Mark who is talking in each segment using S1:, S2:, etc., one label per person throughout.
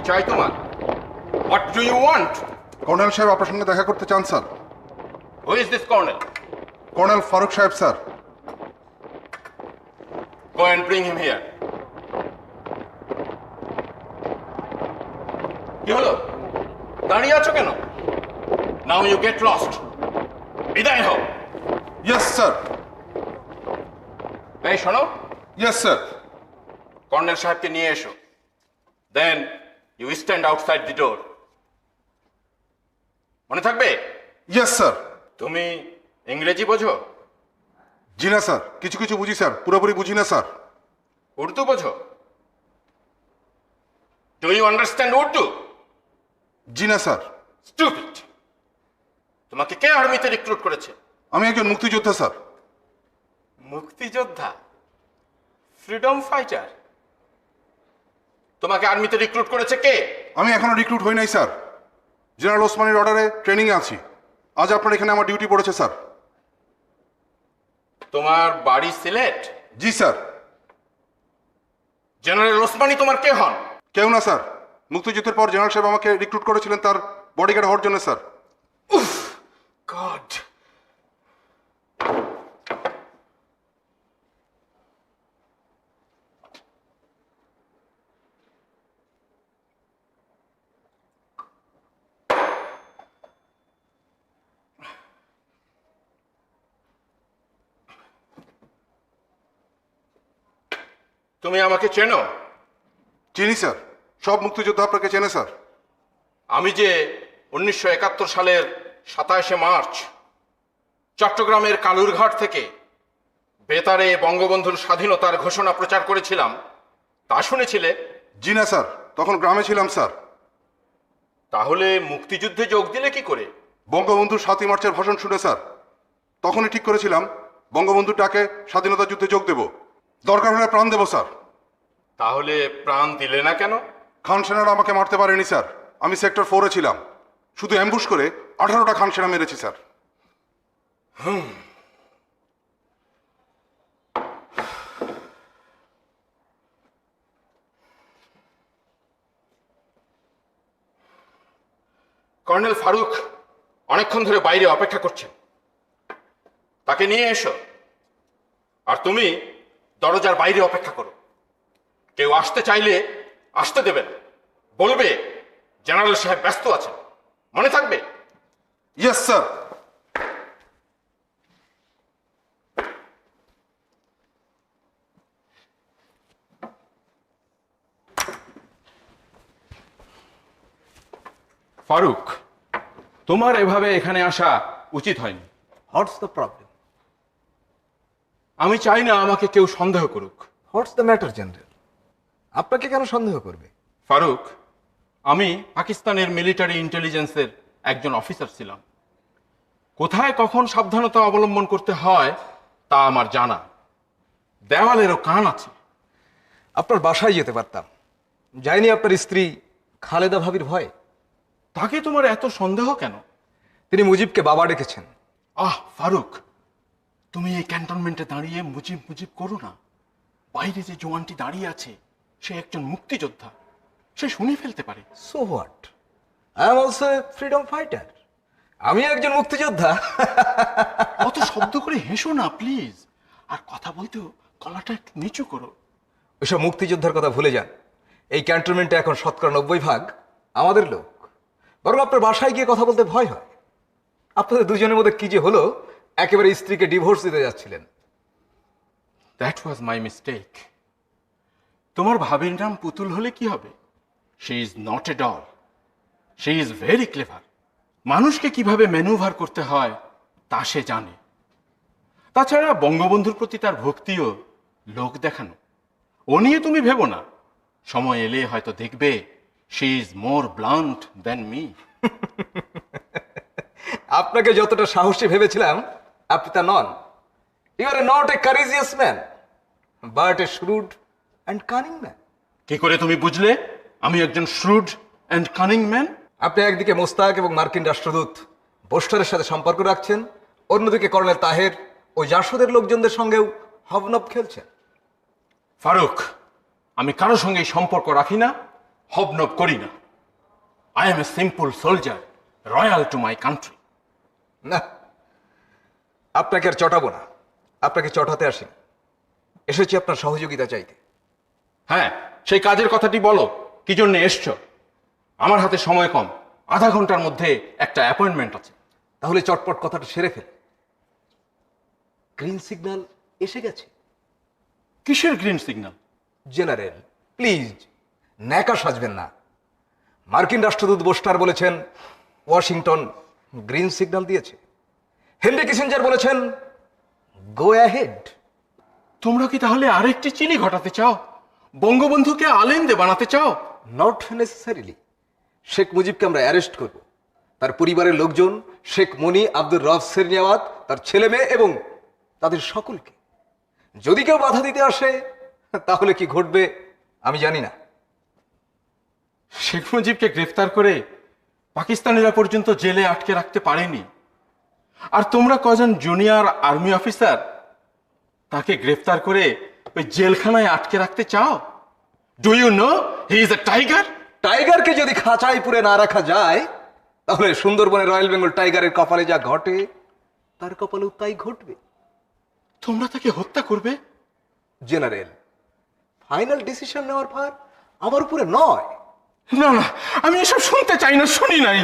S1: চাই তোমার? What do you want?
S2: Colonel সাহেব আপনার সঙ্গে দেখা করতে চান sir.
S1: Who is this colonel?
S2: Colonel Farooq সাহেব sir.
S1: Go and bring him here. কি হলো? দাঁড়িয়ে আছো কেন? Now you get lost. বিদায় হও।
S2: Yes sir.
S1: এই শোনো,
S2: ইয়েস স্যার।
S1: কর্নেল সাহেবকে নিয়ে এসো। Then you stand outside the door. মনে থাকবে?
S2: Yes sir.
S1: তুমি ইংরেজি বোঝো?
S2: জি না স্যার, কিছু কিছু বুঝি স্যার, পুরোপুরি বুঝি না স্যার।
S1: উর্দু বোঝো? Do you understand Urdu?
S2: জি না স্যার।
S1: স্টুপিড! তোমাকে কে আর্মিতে রিক্রুট করেছে?
S2: আমি একজন মুক্তিযোদ্ধা স্যার।
S1: মুক্তিযোদ্ধা? Freedom fighter? তোমাকে আর্মিতে রিক্রুট করেছে কে?
S2: আমি এখনো রিক্রুট হই নাই স্যার। জেনারেল ওসমানীর অর্ডারে ট্রেনিংয়ে আছি। আজ আপনার এখানে আমার ডিউটি পড়েছে স্যার।
S1: তোমার বাড়ি সিলেট?
S2: জি স্যার।
S1: জেনারেল ওসমানী তোমার কে হন?
S2: কেউ না স্যার, মুক্তিযুদ্ধের পর জেনারেল সাহেব আমাকে রিক্রুট করেছিলেন তার বডিগার্ড হওয়ার জন্য স্যার।
S1: গড! তুমি আমাকে চেনো?
S2: চিনি স্যার, সব মুক্তিযোদ্ধা আপনাকে চেনে স্যার।
S1: আমি যে 1971 সালের 27শে মার্চ চট্টগ্রামের কালুরঘাট থেকে বেতারে বঙ্গবন্ধুর স্বাধীনতার ঘোষণা প্রচার করেছিলাম, তা শুনেছিলে?
S2: জি না স্যার, তখন গ্রামে ছিলাম স্যার।
S1: তাহলে মুক্তিযুদ্ধে যোগ দিলে কি করে?
S2: বঙ্গবন্ধুর 7ই মার্চের ভাষণ শুনে স্যার, তখনই ঠিক করেছিলাম বঙ্গবন্ধুর ডাকে স্বাধীনতা যুদ্ধে যোগ দেব, দরকার হলে প্রাণ দেব স্যার।
S1: তাহলে প্রাণ দিলে না কেন?
S2: খান সেনারা আমাকে মারতে পারেনি স্যার। আমি সেক্টর 4-এ ছিলাম, শুধু অ্যাম্বুশ করে 18টা খান সেনা মেরেছি স্যার।
S1: কর্নেল ফারুক অনেকক্ষণ ধরে বাইরে অপেক্ষা করছেন, তাকে নিয়ে এসো। আর তুমি দরজার বাইরে অপেক্ষা করো। কেউ আসতে চাইলে আসতে দেবে না, বলবে জেনারেল সাহেব ব্যস্ত আছেন। মনে থাকবে?
S2: Yes sir.
S1: ফারুক, তোমার এভাবে এখানে আসা উচিত হয়নি।
S3: What's the problem?
S1: আমি চাই না আমাকে কেউ সন্দেহ করুক।
S3: What's the matter, General? আপনাকে কেন সন্দেহ করবে?
S1: ফারুক, আমি পাকিস্তানের মিলিটারি ইন্টেলিজেন্সের একজন অফিসার ছিলাম। কোথায় কখন সাবধানতা অবলম্বন করতে হয় তা আমার জানা। দেওয়ালেরও কান আছে।
S3: আপনার বাসায় যেতে পারতাম। যাইনি আপনার স্ত্রী খালেদা ভাবির ভয়ে?
S1: তাকে তোমার এত সন্দেহ কেন?
S3: তিনি মুজিবকে বাবা ডেকেছেন।
S1: ফারুক, তুমি এই ক্যান্টনমেন্টে দাঁড়িয়ে মুজিব মুজিব করো না। বাইরে যে জওয়ানটি দাঁড়িয়ে আছে সে একজন মুক্তিযোদ্ধা, সে শুনে ফেলতে পারে।
S3: So what? I am also a freedom fighter. আমি একজন মুক্তিযোদ্ধা।
S1: অত শব্দ করে হেসো না প্লিজ। আর কথা বলতেও গলাটা একটু নিচু করো।
S3: ওইসব মুক্তিযোদ্ধার কথা ভুলে যান। এই ক্যান্টনমেন্টে এখন 90% আমাদের লোক। বরং আপনার বাসায় গিয়ে কথা বলতে ভয় হয়। আপনাদের দুজনের মধ্যে কি যে হলো, একেবারে স্ত্রীকে ডিভোর্স দিতে যাচ্ছিলেন।
S1: That was my mistake. তোমার ভাবির নাম পুতুল হলে কি হবে? She is not a doll, she is very clever. মানুষকে কিভাবে ম্যানুভার করতে হয় তা সে জানে। তাছাড়া বঙ্গবন্ধুর প্রতি তার ভক্তিও লোক দেখানো। ও নিয়ে তুমি ভেবো না, সময় এলে হয়তো দেখবে she is more blunt than me.
S3: আপনাকে যতটা সাহসী ভেবেছিলাম আপনি তা নন। You are not a courageous man, but a shrewd and cunning man.
S1: কি করে তুমি বুঝলে আমি একজন শ্রুড অ্যান্ড কানিং ম্যান?
S3: আপনি একদিকে মোস্তাক এবং মার্কিন রাষ্ট্রদূত বোস্টারের সাথে সম্পর্ক রাখছেন, অন্যদিকে কর্নেল তাহের ও জাসদের লোকজনদের সঙ্গেও হবনব খেলছেন।
S1: ফারুক, আমি কারোর সঙ্গে সম্পর্ক রাখি না, হবনব করি না। I M a simple soldier, royal to my country.
S3: না, আপনাকে আর চটাবো না, আপনাকে চটাতে আসিনি, এসেছি আপনার সহযোগিতা চাইতে।
S1: হ্যাঁ, সেই কাজের কথাটি বলো, কি জন্য এসছো? আমার হাতে সময় কম, আধা ঘন্টার মধ্যে একটা অ্যাপয়েন্টমেন্ট আছে।
S3: তাহলে চটপট কথাটা সেরে ফেল। গ্রিন সিগন্যাল এসে গেছে।
S1: কিসের গ্রিন সিগন্যাল?
S3: জেনারেল, প্লিজ ন্যাকা সাজবেন না। মার্কিন রাষ্ট্রদূত বোস্টার বলেছেন ওয়াশিংটন গ্রিন সিগন্যাল দিয়েছে। হেনরি কিসিঞ্জার বলেছেন গো অ্যাহেড।
S1: তোমরা কি তাহলে আরেকটি চিনি ঘটাতে চাও? বঙ্গবন্ধুকে আলেন্দে বানাতে চাও?
S3: Not necessarily. শেখ মুজিবকে আমরা অ্যারেস্ট করব, তার পরিবারের লোকজন, শেখ মনি, আব্দুর রব সেরনিয়াওয়াত, তার ছেলে মেয়ে এবং তাদের সকলকে। যদি কেউ বাধা দিতে আসে তাহলে কি ঘটবে আমি জানি না।
S1: শেখ মুজিবকে গ্রেফতার করে পাকিস্তানিরা পর্যন্ত জেলে আটকে রাখতে পারেনি, আর তোমরা কজন জুনিয়র আর্মি অফিসার তাকে গ্রেফতার করে ওই জেলখানায় আটকে রাখতে চাও? Do you know he is a tiger?
S3: টাইগারকে যদি খাঁচায় পুরে না রাখা যায় তাহলে সুন্দরবনের রয়্যাল বেঙ্গল টাইগারের কপালে যা ঘটে তার কপালেও তাই ঘটবে।
S1: তোমরা তাকে হত্যা করবে?
S3: জেনারেল, ফাইনাল ডিসিশন নেওয়ার ভার আমার উপরে নয়।
S1: না না, আমি এসব শুনতে চাই না, শুনি নাই।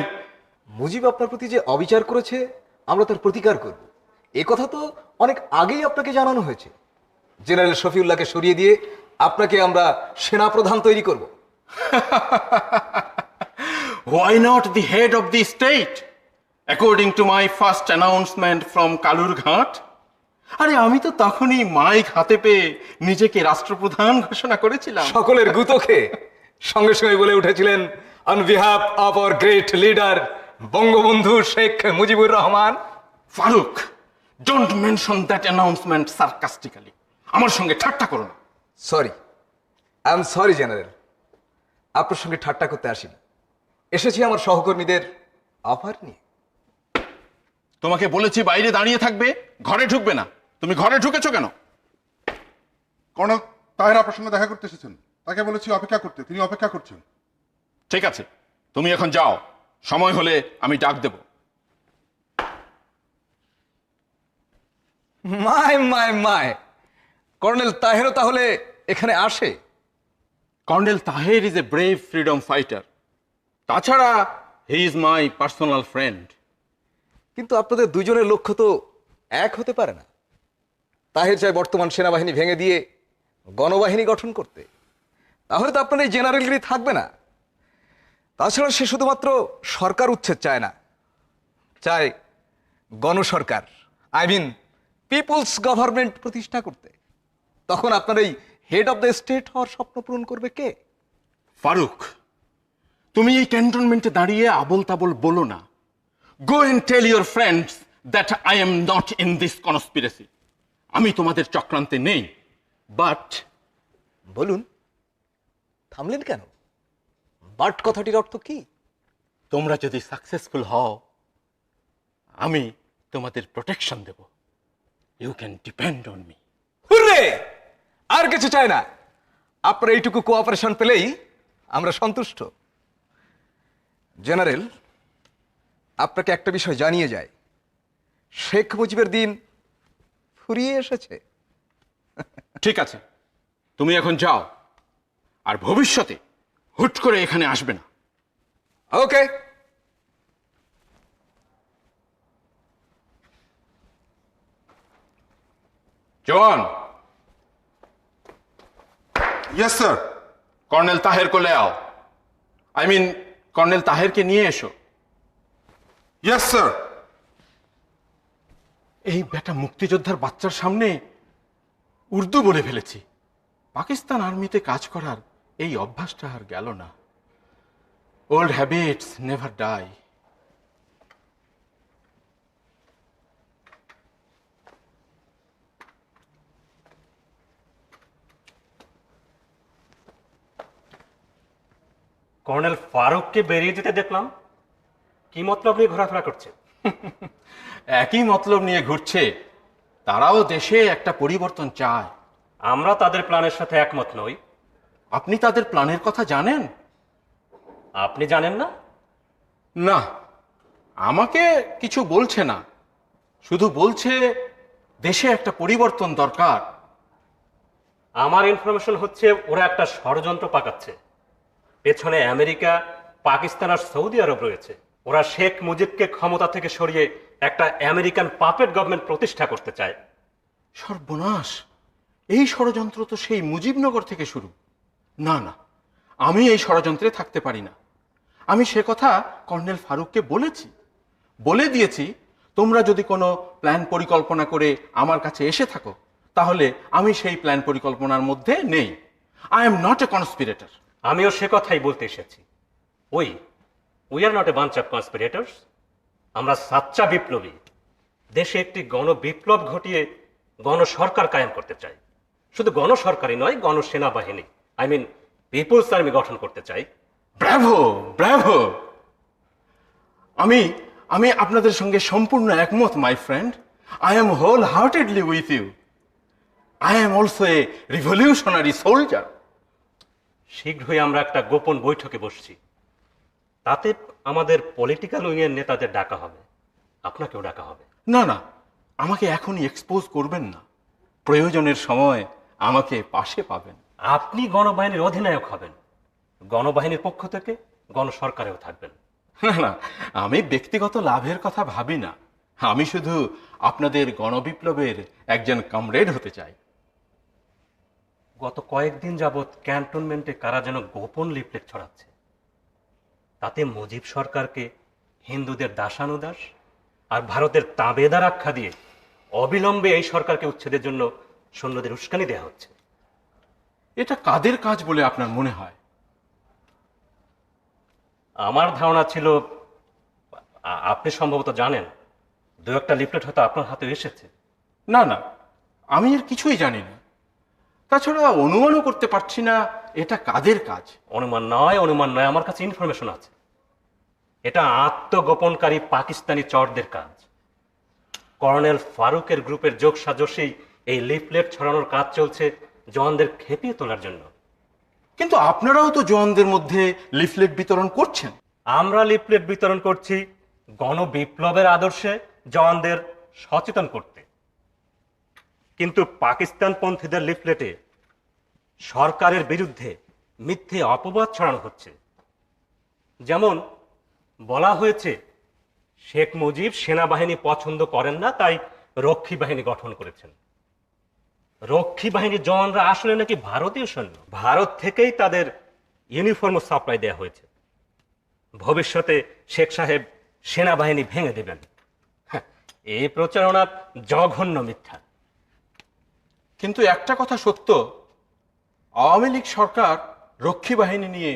S3: মুজিব আপনার প্রতি যে অবিচার করেছে আমরা তার প্রতিকার করব, এ কথা তো অনেক আগেই আপনাকে জানানো হয়েছে। জেনারেল শফিউল্লাহকে সরিয়ে দিয়ে আপনাকে আমরা সেনাপ্রধান তৈরি করব।
S1: Why not the head of the state? According to my first announcement from Kalurghat. আরে আমি তো তখনই মাইক হাতে পেয়ে নিজেকে রাষ্ট্রপ্রধান ঘোষণা করেছিলাম।
S3: সকলের গুতো খেয়ে সঙ্গে সঙ্গে বলে উঠেছিলেন, on behalf of our great leader Bangabandhu Sheikh Mujibur Rahman.
S1: Farooq, don't mention that announcement sarcastically. আমার সঙ্গে ঠাট্টা করো না।
S3: Sorry, I am sorry general, আপনার সঙ্গে ঠাট্টা করতে আসিনি, এসেছি আমার সহকর্মীদের অফার নিয়ে।
S1: তোমাকে বলেছি বাইরে দাঁড়িয়ে থাকবে, ঘরে ঢুকবে না। তুমি ঘরে ঢুকেছো কেন?
S2: কর্নেল তাহের আপনার সঙ্গে দেখা করতে এসেছেন, তাকে বলেছি অপেক্ষা করতে, তিনি অপেক্ষা করছেন।
S1: ঠিক আছে, তুমি এখন যাও, সময় হলে আমি ডাক দেব।
S3: মাই মাই মাই, কর্নেল তাহেরও তাহলে এখানে আসে?
S1: Colonel Taher is a brave freedom fighter. তাছাড়া he is my personal friend.
S3: কিন্তু আপনাদের দুজনের লক্ষ্য তো এক হতে পারে না। তাহের চায় বর্তমান সেনাবাহিনী ভেঙে দিয়ে গণবাহিনী গঠন করতে, তাহলে তো আপনার এই জেনারেলগিরি থাকবে না। তাছাড়া সে শুধুমাত্র সরকার উচ্ছেদ চায় না, চায় গণসরকার, আই মিন পিপলস গভর্নমেন্ট প্রতিষ্ঠা করতে। তখন আপনার এই হেড অফ দ্য স্টেট হওয়ার স্বপ্ন পূরণ করবে কে?
S1: ফারুক, তুমি এই ক্যান্টনমেন্টে দাঁড়িয়ে আবল তাবল বলো না। Go and tell your friends that I am not in this conspiracy. আমি তোমাদের চক্রান্তে নেই। বাট
S3: বলুন, থামলেন কেন? বাট কথাটির অর্থ কি?
S1: তোমরা যদি সাকসেসফুল হও, আমি তোমাদের প্রোটেকশন দেব। You can depend on me.
S3: Hooray! আর কিছু চাই না, আপনার এইটুকু কোঅপারেশন পেলেই আমরা সন্তুষ্ট। জেনারেল, আপনাকে একটা বিষয় জানিয়ে যায়, শেখ মুজিবের দিন ফুরিয়ে এসেছে।
S1: ঠিক আছে, তুমি এখন যাও, আর ভবিষ্যতে হুট করে এখানে আসবে না।
S3: ওকে।
S1: জওয়ান,
S2: ইয়েস স্যার।
S1: কর্নেল তাহের को ले आओ। আই মিন কর্নেল তাহেরকে নিয়ে এসো।
S2: Yes sir.
S1: এই বেটা মুক্তিযোদ্ধার বাচ্চার সামনে উর্দু বলে ফেলেছি। পাকিস্তান আর্মিতে কাজ করার এই অভ্যাসটা আর গেল না। Old habits never die.
S4: Colonel ফারুককে বেরিয়ে যেতে দেখলাম, কি মতলব নিয়ে ঘোরাফেরা করছে?
S1: একই মতলব নিয়ে ঘুরছে। তারাও দেশে একটা পরিবর্তন চায়।
S4: আমরা তাদের প্ল্যানের সাথে একমত নই।
S1: আপনি তাদের প্ল্যানের কথা জানেন?
S4: আপনি জানেন না?
S1: না, আমাকে কিছু বলছে না, শুধু বলছে দেশে একটা পরিবর্তন দরকার।
S4: আমার ইনফরমেশন হচ্ছে ওরা একটা ষড়যন্ত্র পাকাচ্ছে। পেছনে আমেরিকা, পাকিস্তান আর সৌদি আরব রয়েছে। ওরা শেখ মুজিবকে ক্ষমতা থেকে সরিয়ে একটা আমেরিকান পাপেট গভর্নমেন্ট প্রতিষ্ঠা করতে চায়।
S1: সর্বনাশ, এই ষড়যন্ত্র তো সেই মুজিবনগর থেকে শুরু। না না, আমি এই ষড়যন্ত্রে থাকতে পারি না। আমি সে কথা কর্নেল ফারুককে বলে দিয়েছি, তোমরা যদি কোনো প্ল্যান পরিকল্পনা করে আমার কাছে এসে থাকো, তাহলে আমি সেই প্ল্যান পরিকল্পনার মধ্যে নেই। I am not a conspirator.
S4: আমিও সে কথাই বলতে এসেছি। We are not a bunch of conspirators. আমরা সাচ্চা বিপ্লবী। দেশে একটি গণবিপ্লব ঘটিয়ে গণসরকার কায়েম করতে চাই। শুধু গণসরকারই নয়, গণসেনাবাহিনী, আই মিন পিপুলস আর্মি গঠন করতে চাই।
S1: Bravo, bravo! আমি আমি আপনাদের সঙ্গে সম্পূর্ণ একমত, my friend. I am wholeheartedly with you. I am also a revolutionary soldier.
S4: শীঘ্রই আমরা একটা গোপন বৈঠকে বসছি। তাতে আমাদের পলিটিক্যাল উইংয়ের নেতাদের ডাকা হবে, আপনাকেও ডাকা হবে।
S1: না না, আমাকে এখনই এক্সপোজ করবেন না। প্রয়োজনের সময় আমাকে পাশে পাবেন।
S4: আপনি গণবাহিনীর অধিনায়ক হবেন, গণবাহিনীর পক্ষ থেকে গণসরকারেও থাকবেন।
S1: না না, আমি ব্যক্তিগত লাভের কথা ভাবি না। আমি শুধু আপনাদের গণবিপ্লবের একজন কমরেড হতে চাই।
S4: গত কয়েকদিন যাবৎ ক্যান্টনমেন্টে কারা যেন গোপন লিফলেট ছড়াচ্ছে। তাতে মুজিব সরকারকে হিন্দুদের দাসানুদাস আর ভারতের তাবেদার আখ্যা দিয়ে অবিলম্বে এই সরকারকে উচ্ছেদের জন্য সৈন্যদের উস্কানি দেওয়া হচ্ছে।
S1: এটা কাদের কাজ বলে আপনার মনে হয়?
S4: আমার ধারণা ছিল আপনি সম্ভবত জানেন, দু একটা লিফলেট হয়তো আপনার হাতে এসেছে।
S1: না না, আমি এর কিছুই জানি না। তাছাড়া অনুমানও করতে পারছি না এটা কাদের কাজ।
S4: অনুমান নয়, আমার কাছে ইনফরমেশন আছে। এটা আত্মগোপনকারী পাকিস্তানি চরদের কাজ। কর্নেল ফারুকের গ্রুপের যোগ সাজসেই এই লিফলেট ছড়ানোর কাজ চলছে জওয়ানদের খেপিয়ে তোলার জন্য।
S1: কিন্তু আপনারাও তো জওয়ানদের মধ্যে লিফলেট বিতরণ করছেন।
S4: আমরা লিফলেট বিতরণ করছি গণবিপ্লবের আদর্শে জওয়ানদের সচেতন করতে। কিন্তু পাকিস্তানপন্থীদের লিফলেটে সরকারের বিরুদ্ধে মিথ্যে অপবাদ ছড়ানো হচ্ছে। যেমন বলা হয়েছে শেখ মুজিব সেনাবাহিনী পছন্দ করেন না, তাই রক্ষী বাহিনী গঠন করেছেন। রক্ষী বাহিনীর জওয়ানরা আসলে নাকি ভারতীয় সৈন্য। ভারত থেকেই তাদের ইউনিফর্ম সাপ্লাই দেওয়া হয়েছে। ভবিষ্যতে শেখ সাহেব সেনাবাহিনী ভেঙে দেবেন। হ্যাঁ, এই প্রচারণা জঘন্য মিথ্যা।
S1: কিন্তু একটা কথা সত্য, আওয়ামী লীগ সরকার রক্ষী বাহিনী নিয়ে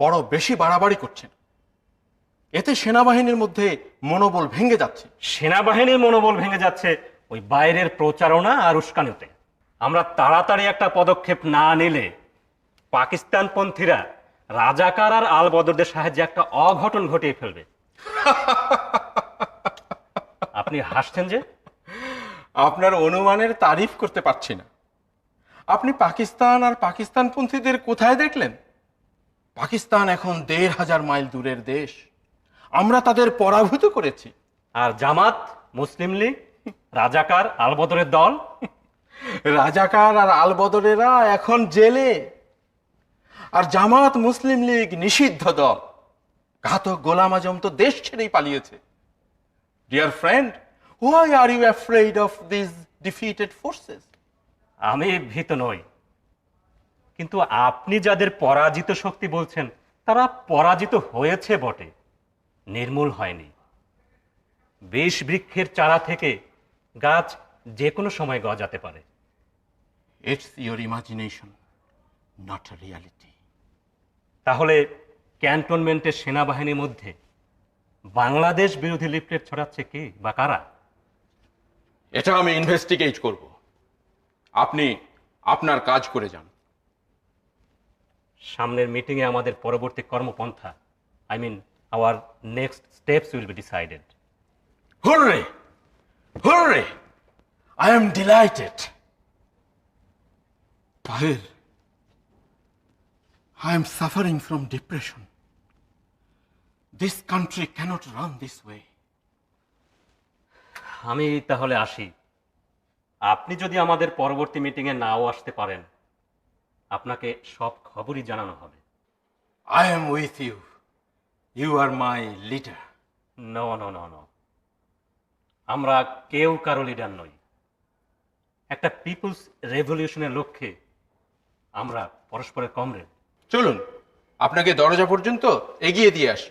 S1: বড় বেশি বাড়াবাড়ি করছেন। এতে সেনাবাহিনীর মধ্যে মনোবল ভেঙে যাচ্ছে।
S4: সেনাবাহিনীর মনোবল ভেঙে যাচ্ছে ওই বাইরের প্রচারণা আর উস্কানিতে। আমরা তাড়াতাড়ি একটা পদক্ষেপ না নিলে পাকিস্তানপন্থীরা রাজাকার আর আল বদরদের সাহায্যে একটা অঘটন ঘটিয়ে ফেলবে। আপনি হাসছেন যে?
S1: আপনার অনুমানের তারিফ করতে পারছি না। আপনি পাকিস্তান আর পাকিস্তানপন্থীদের কোথায় দেখলেন? পাকিস্তান এখন ১,৫০০ মাইল দূরের দেশ। আমরা তাদের পরাভূত করেছি।
S4: আর জামাত, মুসলিম লীগ, রাজাকার, আল বদরের দল?
S1: রাজাকার আর আল বদরেরা এখন জেলে। আর জামাত, মুসলিম লীগ নিষিদ্ধ দল। ঘাতক গোলাম আজম তো দেশ ছেড়েই পালিয়েছে। Dear friend, why are you afraid of these defeated forces?
S4: আমি ভীত নই, কিন্তু আপনি যাদের পরাজিত শক্তি বলছেন তারা পরাজিত হয়েছে বটে, নির্মূল হয়নি। বিষ বৃক্ষের চারা থেকে গাছ যে কোনো সময় গজাতে পারে।
S1: It's your imagination, not a reality.
S4: তাহলে ক্যান্টনমেন্টের সেনাবাহিনীর মধ্যে বাংলাদেশ বিরোধী লিফলেট ছড়াচ্ছে কে বা কারা?
S1: এটা আমি ইনভেস্টিগেট করব। আপনি আপনার কাজ করে যান।
S4: সামনের মিটিংয়ে আমাদের পরবর্তী কর্মপন্থা, I mean our next steps will be decided.
S1: Hooray! Hooray! I am delighted. Tahir, I am suffering from depression. This country cannot run this way.
S4: আমি তাহলে আসি। আপনি যদি আমাদের পরবর্তী মিটিংয়ে নাও আসতে পারেন, আপনাকে সব খবরই জানানো হবে।
S1: I am with you. You are my leader.
S4: No no no no, আমরা কেউ কারো লিডার নই। একটা পিপলস রেভলিউশনের লক্ষ্যে আমরা পরস্পরের কমরেড।
S1: চলুন আপনাকে দরজা পর্যন্ত এগিয়ে দিয়ে আসি।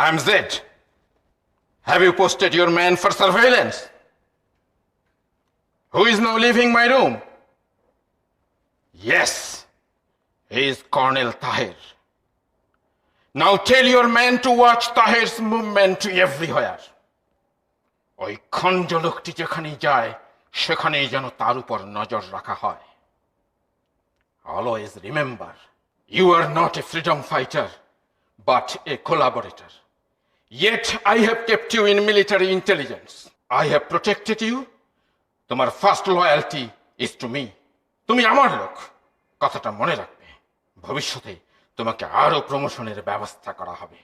S1: I am Zed. Have you posted your man for surveillance? Who is now leaving my room? Yes, he is Colonel Tahir. Now tell your man to watch Tahir's movement everywhere. ওই খঞ্জ লোকটি যেখানেই যায় সেখানেই যেন তার উপর নজর রাখা হয়। Always remember, you are not a freedom fighter, but a collaborator. Yet I have kept you in military intelligence. I have protected you. তোমার first loyalty is to me. তুমি আমার লোক, কথাটা মনে রাখবে। ভবিষ্যতে তোমাকে আরো প্রমোশনের ব্যবস্থা করা হবে।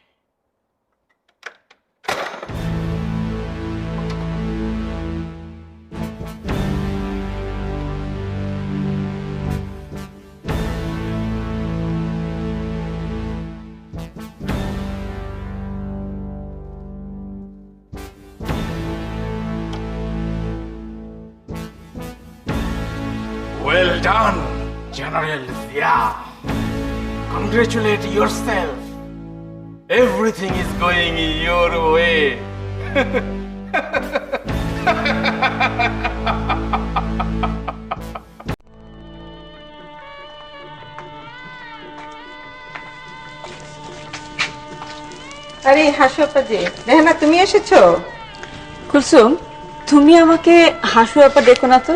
S1: Well done, General Zia. Congratulate yourself. Everything is going your way.
S5: আরে হাসুয়াপা যে রেহানা, তুমি এসেছো?
S6: কুলসুম, তুমি আমাকে হাসু আপা ডেকো না তো,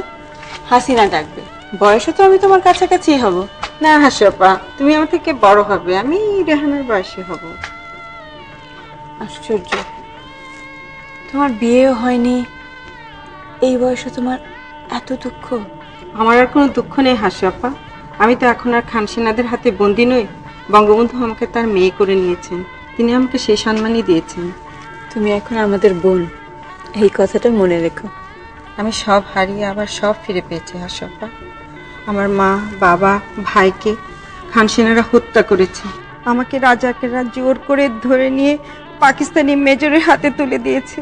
S6: হাসিনা ডাকবে। বয়সে তো আমি তোমার কাছাকাছি হব।
S5: না হাসুয়াপা, তুমি আমার থেকে বড় হবে, আমি রেহানার বয়সী হব।
S6: আশ্চর্য, তোমার বিয়েও হয়নি, এই বয়সে তোমার এত দুঃখ।
S5: আমার আর কোনো দুঃখ নেই হাসুয়াপা, আমি তো এখন আর খানসেনাদের হাতে বন্দি নই। বঙ্গবন্ধু আমাকে তার মেয়ে করে নিয়েছেন, তিনি আমাকে সেই সম্মানই দিয়েছেন।
S6: তুমি এখন আমাদের বোন, এই কথাটা মনে রেখো।
S5: আমি সব হারিয়ে আবার সব ফিরে পেয়েছি হাসুয়াপা। আমার মা, বাবা, ভাইকে খানসেনারা হত্যা করেছে। আমাকে রাজাকেরা জোর করে ধরে নিয়ে পাকিস্তানি মেজরের হাতে তুলে দিয়েছে।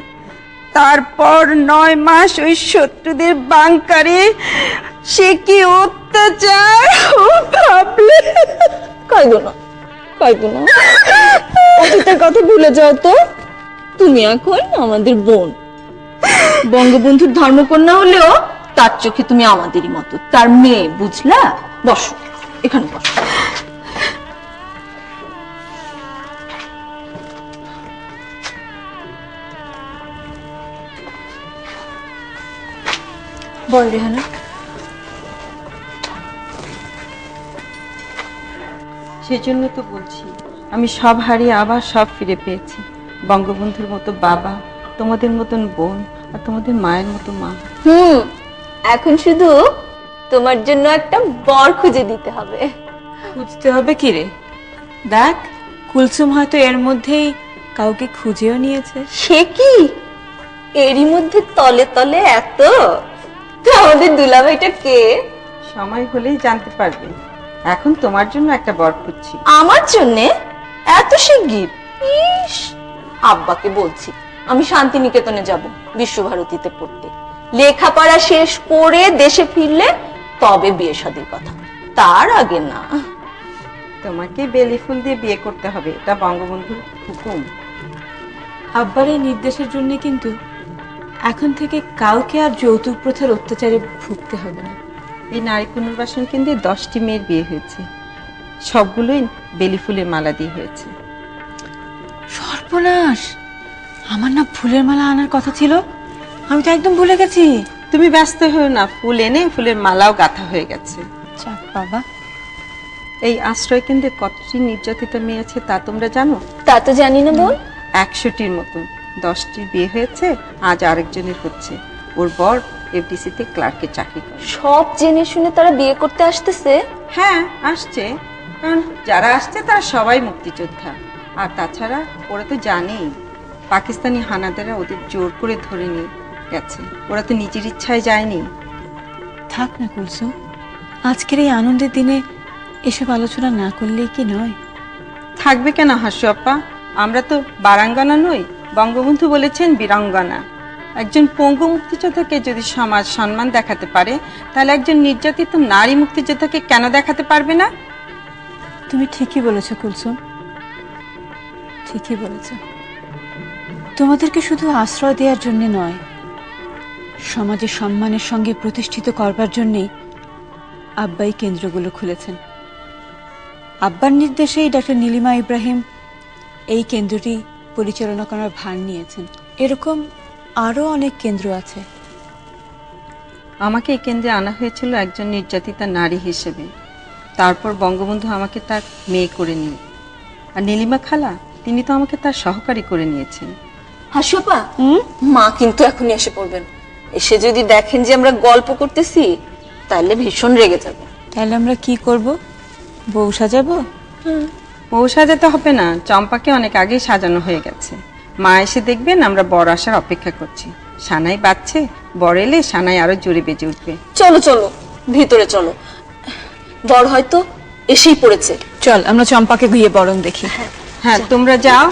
S5: তারপর 9 মাস ওই শত্রুদের বাংকারে সে কি অত্যাচার, ভাবলে
S6: কাইদো না, কাইদো না, অতীতের কথা ভুলে যাও তো। তুমি এখন আমাদের বোন, বঙ্গবন্ধুর ধর্মকন্যা হলেও তার চোখে তুমি আমাদেরই মতো, তার মেয়ে, বুঝলা? বসো, এখানে বসো। বল রেহানা।
S5: সেজন্য তো বলছি, আমি সব হারিয়ে আবার সব ফিরে পেয়েছি। বঙ্গবন্ধুর মতো বাবা, তোমাদের মতন বোন, আর তোমাদের মায়ের মতো মা।
S6: এখন শুধু তোমার জন্য একটা বর খুঁজে দিতে হবে।
S5: খুঁজতে হবে কি রে?
S6: দেখ, কুলসুম হয়তো এর মধ্যেই কাউকে খুঁজেও নিয়েছে। সে কি এরই মধ্যে তলে তলে এত? তো আমাদের দুলাভাইটা কে?
S5: সময় হলেই জানতে পারবে। এখন তোমার জন্য একটা বর খুঁজছি।
S6: আমার জন্যে? এত শিগগির? ইস, আব্বাকে বলছি আমি শান্তিনিকেতনে যাব বিশ্বভারতীতে পড়তে। লেখাপড়া শেষ করে দেশে ফিরলে তবে বিয়ে শাদীর কথা, তার আগে না।
S5: তোমাকে বেলি ফুল দিয়ে বিয়ে করতে হবে, এটা বঙ্গবন্ধুর হুকুম।
S6: আব্বার এই নির্দেশের জন্য কিন্তু এখন থেকে কাউকে আর যৌতুক প্রথার অত্যাচারে ভুগতে হবে না।
S5: এই নারী পুনর্বাসন কেন্দ্রে 10টি মেয়ের বিয়ে হয়েছে, সবগুলোই বেলি ফুলের মালা দিয়ে হয়েছে।
S6: সর্বনাশ,
S7: আমার না ফুলের মালা আনার কথা ছিল, আমি তো একদম ভুলে গেছি।
S5: তুমি ব্যস্ত হও না, ফুল এনে ফুলের মালাও গাঁথা হয়ে গেছে।
S7: যাক বাবা।
S5: এই আশ্রয় কেন্দ্রে কতটি নির্যাতিত মেয়ে আছে তা তোমরা জানো?
S6: তা তো জানি না বোন।
S5: 100টির মতন। 10টির বিয়ে হয়েছে, আজ আরেকজনের হচ্ছে। ওর বর এফডিসিতে ক্লার্কের চাকরি করে।
S6: সব জেনে শুনে তারা বিয়ে করতে আসতেছে?
S5: হ্যাঁ আসছে, কারণ যারা আসছে তারা সবাই মুক্তিযোদ্ধা। আর তাছাড়া ওরা তো জানেই পাকিস্তানি হানাদাররা ওদের জোর করে ধরে নিয়ে গেছে, ওরা তো নিজের ইচ্ছায় যায়নি।
S7: থাক না কুলসুম, আজকের এই আনন্দের দিনে এসব আলোচনা না করলেই কি নয়?
S5: থাকবে কেন হাসু আপা, আমরা তো বারাঙ্গনা নই। বঙ্গবন্ধু বলেছেন বীরাঙ্গনা। একজন পঙ্গু মুক্তিযোদ্ধাকে যদি সমাজ সম্মান দেখাতে পারে, তাহলে একজন নির্যাতিত নারী মুক্তিযোদ্ধাকে কেন দেখাতে পারবে না?
S7: তুমি ঠিকই বলেছো কুলসুম, ঠিকই বলেছো। তোমাদেরকে শুধু আশ্রয় দেওয়ার জন্য নয়, সমাজে সম্মানের সঙ্গে প্রতিষ্ঠিত করবার জন্যেই আব্বাই কেন্দ্রগুলো খুলেছেন। আব্বার নির্দেশেই ডক্টর নীলিমা ইব্রাহিম এই কেন্দ্রটি পরিচালনা করার ভার নিয়েছেন। এরকম আরও অনেক কেন্দ্র আছে।
S5: আমাকে এই কেন্দ্রে আনা হয়েছিল একজন নির্যাতিতা নারী হিসেবে। তারপর বঙ্গবন্ধু আমাকে তার মেয়ে করে নিয়ে, আর নীলিমা খালা তিনি তো আমাকে তার সহকারী করে নিয়েছেন।
S6: হাসুপা, মা কিন্তু এখনই এসে পড়বেন। এসে যদি দেখেন যে আমরা গল্প করতেছি, তাহলে ভীষণ রেগে যাবে।
S7: তাহলে আমরা কি করব? বউ সাজাবো?
S5: বউ সাজাতে হবে না, চম্পাকে অনেক আগেই সাজানো হয়ে গেছে। মা এসে দেখবেন আমরা বর আসার অপেক্ষা করছি। সানাই বাজছে, বর এলে সানাই আরো জোরে বেজে উঠবে।
S6: চলো চলো, ভিতরে চলো। বর হয়তো এসেই পড়েছে।
S7: চল আমরা চম্পাকে গিয়ে বরণ দেখি।
S5: হ্যাঁ তোমরা যাও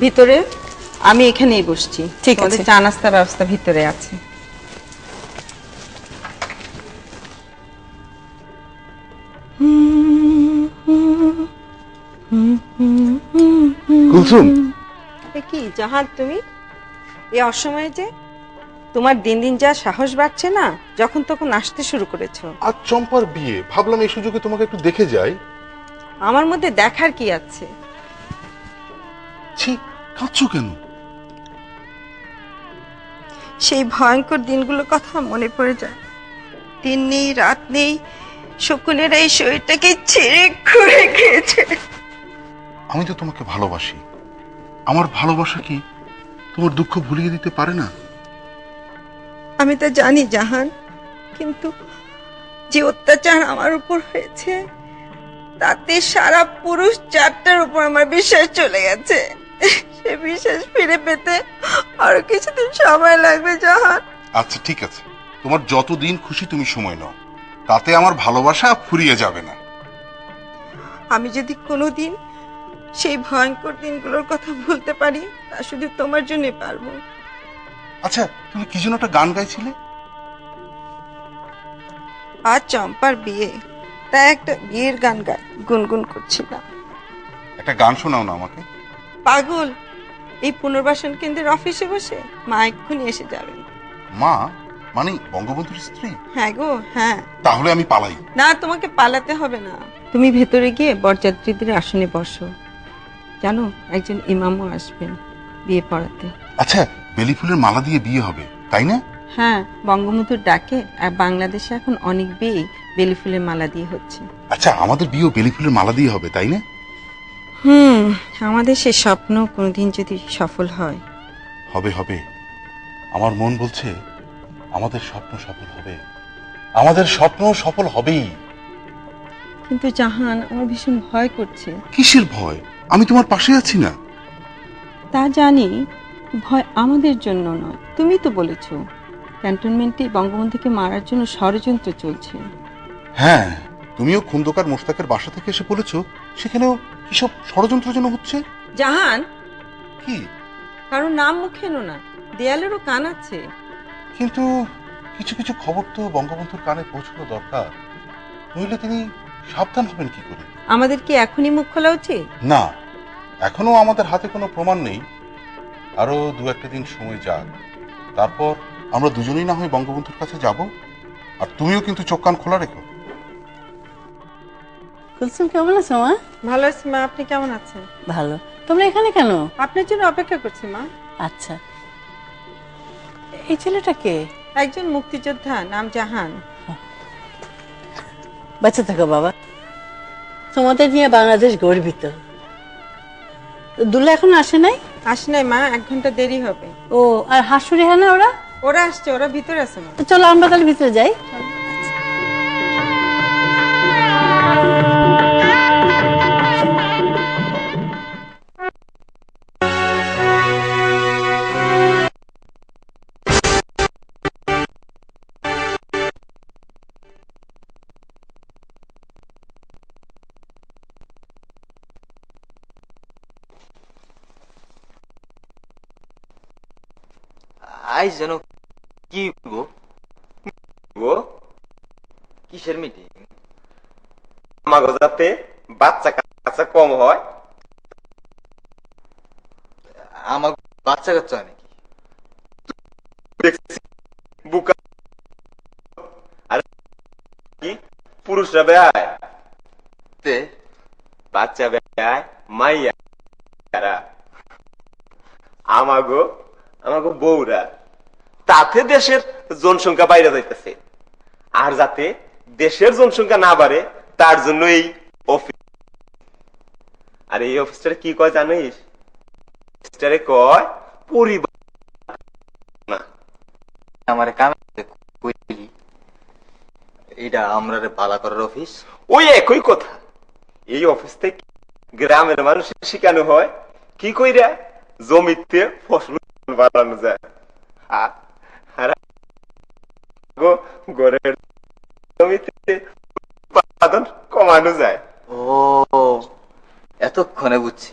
S5: ভিতরে, আমি এখানেই বসছি।
S7: ঠিক আছে।
S5: তোমাদের চা নাস্তার ব্যবস্থা ভিতরে আছে।
S2: কুলসুম,
S5: এ কি জাহান, তুমি এই অসময়ে যে? তোমার দিন দিন যা সাহস বাড়ছে না, যখন তখন আসতে শুরু করেছো।
S2: আজ চম্পার বিয়ে, ভাবলাম এই সুযোগে তোমাকে একটু দেখে যাই।
S5: আমার মধ্যে দেখার কি আছে?
S2: ছি, কাঁদছো কেন?
S5: সেই ভয়ঙ্কর দিনগুলোর কথা মনে পড়ে যায়। দিন নেই রাত নেই, শকুনের এই শরীরটাকে ছেড়ে খুঁড়ে খেয়েছে।
S2: আমি তো তোমাকে ভালোবাসি। আমার ভালোবাসা কি তোমার দুঃখ ভুলিয়ে দিতে পারে না?
S5: আমি তা জানি জাহান, কিন্তু যে অত্যাচার আমার উপর হয়েছে, তাতে সারা পুরুষ জাতটার উপর আমার বিশ্বাস চলে গেছে। সে বিশ্বাস ফিরে পেতে আরো কিছুদিন সময় লাগবে জাহান।
S2: আচ্ছা ঠিক আছে, তোমার যতদিন খুশি তুমি সময় নাও, তাতে আমার ভালোবাসা ফুরিয়ে যাবে না।
S5: আমি যদি কোনোদিন সেই ভয়ঙ্কর দিনগুলোর কথা ভুলতে পারি, তা শুধু তোমার জন্যই পারবো।
S2: আচ্ছা, তুমি কি যেন একটা গান গাইছিলে?
S5: আজ চম্পার বিয়ে, তাই একটা বিয়ের গান গুনগুন করছিলাম।
S2: একটা গান শোনাও না আমাকে।
S5: পাগল, এই পুনর্বাসন কেন্দ্রের অফিসে বসে মা এক্ষুনি এসে যাবেন।
S2: মা মানে বঙ্গবন্ধুর স্ত্রী?
S5: হ্যাঁ গো হ্যাঁ।
S2: তাহলে আমি পালাই।
S5: না, তোমাকে পালাতে হবে না। তুমি ভেতরে গিয়ে বরযাত্রীদের আসনে বসো। জানো একজন ইমামও আসবেন বিয়ে পড়াতে।
S2: আচ্ছা, বেলি ফুলের মালা দিয়ে বিয়ে হবে তাই না?
S5: হ্যাঁ, বঙ্গবন্ধুর ডাকে। আর বাংলাদেশে এখন অনেক বিয়ে বেলি ফুলের মালা দিয়ে হচ্ছে।
S2: আচ্ছা, আমাদের বিয়েও বেলি ফুলের মালা দিয়ে হবে তাই না?
S5: আমাদের সে স্বপ্ন কোনোদিন যদি সফল হয়।
S2: হবে হবে, আমার মন বলছে আমাদের স্বপ্ন সফল হবে। আমাদের স্বপ্ন সফল হবেই।
S5: কিন্তু জাহান, আমার ভীষণ ভয় করছে।
S2: কিসের ভয়? আমি তোমার পাশে আছি না?
S5: তা জানি, ভয় আমাদের জন্য নয়। তুমি তো বলেছো ক্যান্টনমেন্টে বঙ্গবন্ধুকে মারার জন্য ষড়যন্ত্র চলছে।
S2: হ্যাঁ, তুমিও খন্দকার মোশতাকের বাসা থেকে এসে বলেছো সেখানেও কিসব ষড়যন্ত্রের জন্য হচ্ছে।
S5: জাহান,
S2: কি?
S5: কারণ নাম মুখে এনো না, দেয়ালেরও কান আছে।
S2: কিন্তু কিছু কিছু খবর তো বঙ্গবন্ধুর কানে পৌঁছানো দরকার, নইলে তিনি সাবধান হবেন কি করে?
S5: আমাদের কি এখনই মুখ খোলা উচিত?
S2: না, এখনো আমাদের হাতে কোনো প্রমাণ নেই। আরো দু একটা দিন সময় যাক, তারপর আমরা দুজনেই না হয় বঙ্গবন্ধুর কাছে যাব। আর তুমিও কিন্তু চোখ কান খোলা রেখো।
S8: কুলসুম কেমন আছো মা?
S5: ভালো আছি মা, আপনি কেমন আছেন?
S8: ভালো। তোমরা এখানে কেন?
S5: আপনার জন্য অপেক্ষা করছি মা।
S8: ও
S7: আচ্ছা, এই ছেলেটাকে
S5: একজন মুক্তিযোদ্ধা, নাম জাহান।
S8: বাচ্চা থাকো বাবা, তোমাদের নিয়ে বাংলাদেশ গর্বিত। দুলা এখন আসে নাই?
S5: আসে নাই মা, 1 ঘন্টা দেরি হবে।
S8: ও, আর হাসুরি হ্যাঁ না ওরা?
S5: ওরা আসছে, ওরা ভিতরে আছে মা।
S8: তো চলো আমরা তাহলে ভিতরে যাই।
S9: আইস যেন কি গো গো কিসের মিটিং? আমার যাতে বাচ্চা কাচ্চা কম হয়। আমার বাচ্চা কাচ্চা হয় নাকি? বুকা আর কি পুরুষরা বেয়ায়, বাচ্চা বেয়ায় মাইয়া আমাগো আমাগো বউরা, তাতে দেশের জনসংখ্যা বাইরে যাইতেছে। আর যাতে দেশের জনসংখ্যা না বাড়ে তার জন্য এই অফিস। আর এই অফিসটারে কি কয় জানিস? অফিসটারে কয় পরিবার। না আমারে কামে কইলি এইটা আমরারে ভালো করার অফিস। ওই একই কথা, এই অফিস থেকে গ্রামের মানুষের শিখানো হয় কি কইরা জমিতে ফসল বাড়ানো যায়, আর ঘরের জমিতে উৎপাদন কমানো যায়। ও, এতক্ষণে বুঝছি।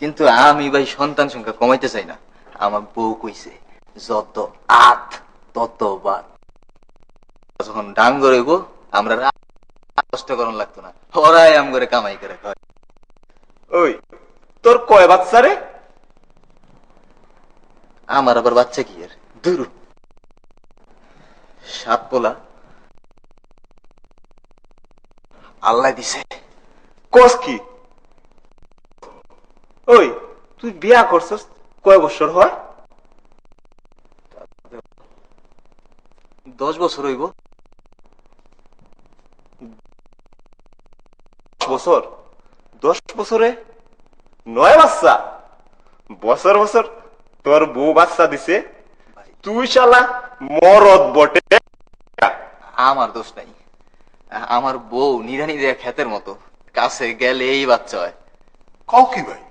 S9: কিন্তু আমি ভাই সন্তান সংখ্যা কমাইতে চাই না। আমার বউ কইছে যত আত তত বাদ। যখন ডাঙ্গর হইব আমরা কষ্ট করার লাগতো না, ওরাই আম করে কামাই করে খায়। ওই তোর কয় বাচ্চা রে? আমার আবার বাচ্চা কি এর দূর 7 পোলা আল্লাহ দিছে। কোস কি? ওই তুই বিয়া করছস কয় বছর হয়? 10 বছর হইব। 10 বছরে 9 বাচ্চা। বছর বছর তোর বউ বাচ্চা দিছে, তুই শালা মরদ বটে। আমার দোষ নাই, আমার বউ নিরানি দেয়া ক্ষেতের মতো, কাছে গেলে এই বাচ্চা হয়।
S2: কও কি ভাই,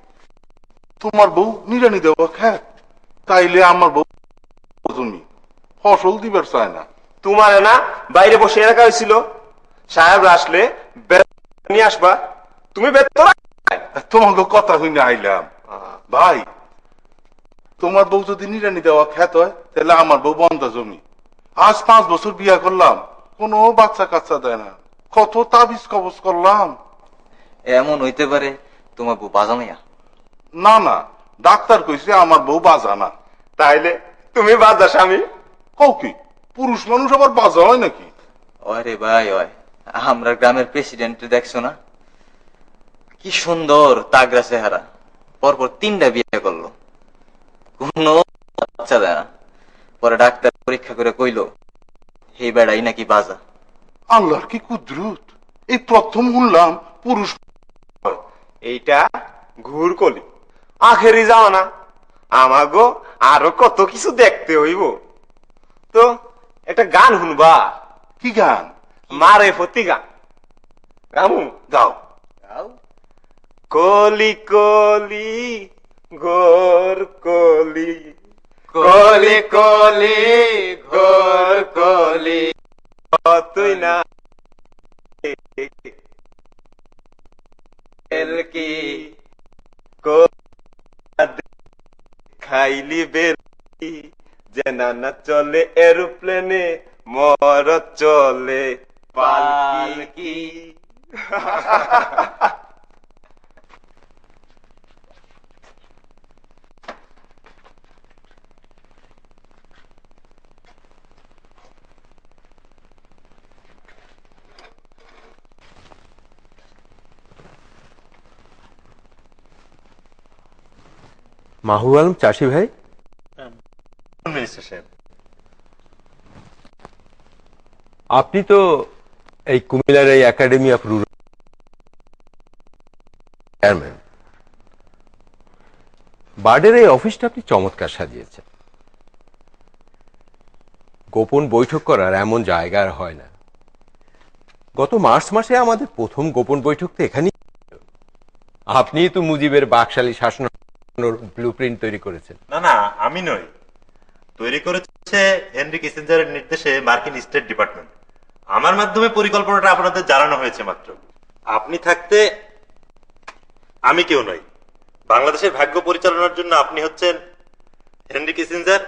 S2: তোমার বউ নিরানি দেওয়া খ্যাত? তাইলে আমার বউ তুমি ফসল দিবার চায় না।
S9: তোমার না বাইরে বসে রাখা হয়েছিল, সাহেব আসলে নিয়ে আসবা, তুমি বেতন।
S2: তোমাকে কথা হইনা আইলাম ভাই, তোমার বউ যদি নিরানি দেওয়া খ্যাত হয় তাহলে আমার বউ বন্ধা জমি। আজ 5 বছর বিয়া করলাম, কোনো বাচ্চা কাচ্চা দেয় না। কত তাবিজ কবজ করলাম।
S9: এমন হইতে পারে তোমার বউ বাজা মাইয়া?
S2: না না, ডাক্তার কইছে আমার বউ বাজা না।
S9: তাইলে তুমি বাজা স্বামী?
S2: কও কি, পুরুষ মানুষ আবার বাজা হয় নাকি?
S9: ওরে ভাই ওই, আমরা গ্রামের প্রেসিডেন্ট দেখছো না, কি সুন্দর তাগড়া চেহারা, পরপর 3টা বিয়ে করলো, কোনো বাচ্চা দেয় না। পরে ডাক্তার পরীক্ষা করে কইলো এই বেড়াই নাকি বাজা।
S2: আল্লাহর কি কুদরত, এই প্রথম শুনলাম পুরুষ।
S9: এইটা ঘুর কলি, আখেরি যাও না, আমাগো আরো কত কিছু দেখতে হইব। তো একটা গান শুনবা?
S2: কি গান?
S9: মারে ফতি গান গামু।
S2: গাও।
S9: কলি কলি ঘোর কলি, কলি কলি ঘোর কলি, তুই না কি খাইলি বেলি, যে না চলে এরোপ্লেনে মর চলে পালকি।
S10: মাহু আলম চাষি ভাই, আপনি তো এই কুমিল্লার এই একাডেমি অফ রুরাল চেয়ারম্যান। বার্ডের এই অফিসটা আপনি চমৎকার সাজিয়েছেন। গোপন বৈঠক করার এমন জায়গা আর হয় না। গত মার্চ মাসে আমাদের প্রথম গোপন বৈঠক তো এখানেই। আপনি তো মুজিবের বাকশালী শাসন ব্লুপ্রিন্ট তৈরি করেছেন।
S11: না না, আমি নই, তৈরি করেছে হেনরি কিসিঞ্জারের নির্দেশে মার্কিন স্টেট ডিপার্টমেন্ট। আমার মাধ্যমে পরিকল্পনাটা আপনাদের জানানো হয়েছে মাত্র। আপনি থাকতে আমি কেউ নই। বাংলাদেশের ভাগ্য পরিচালনার জন্য আপনি হচ্ছেন হেনরি কিসিঞ্জার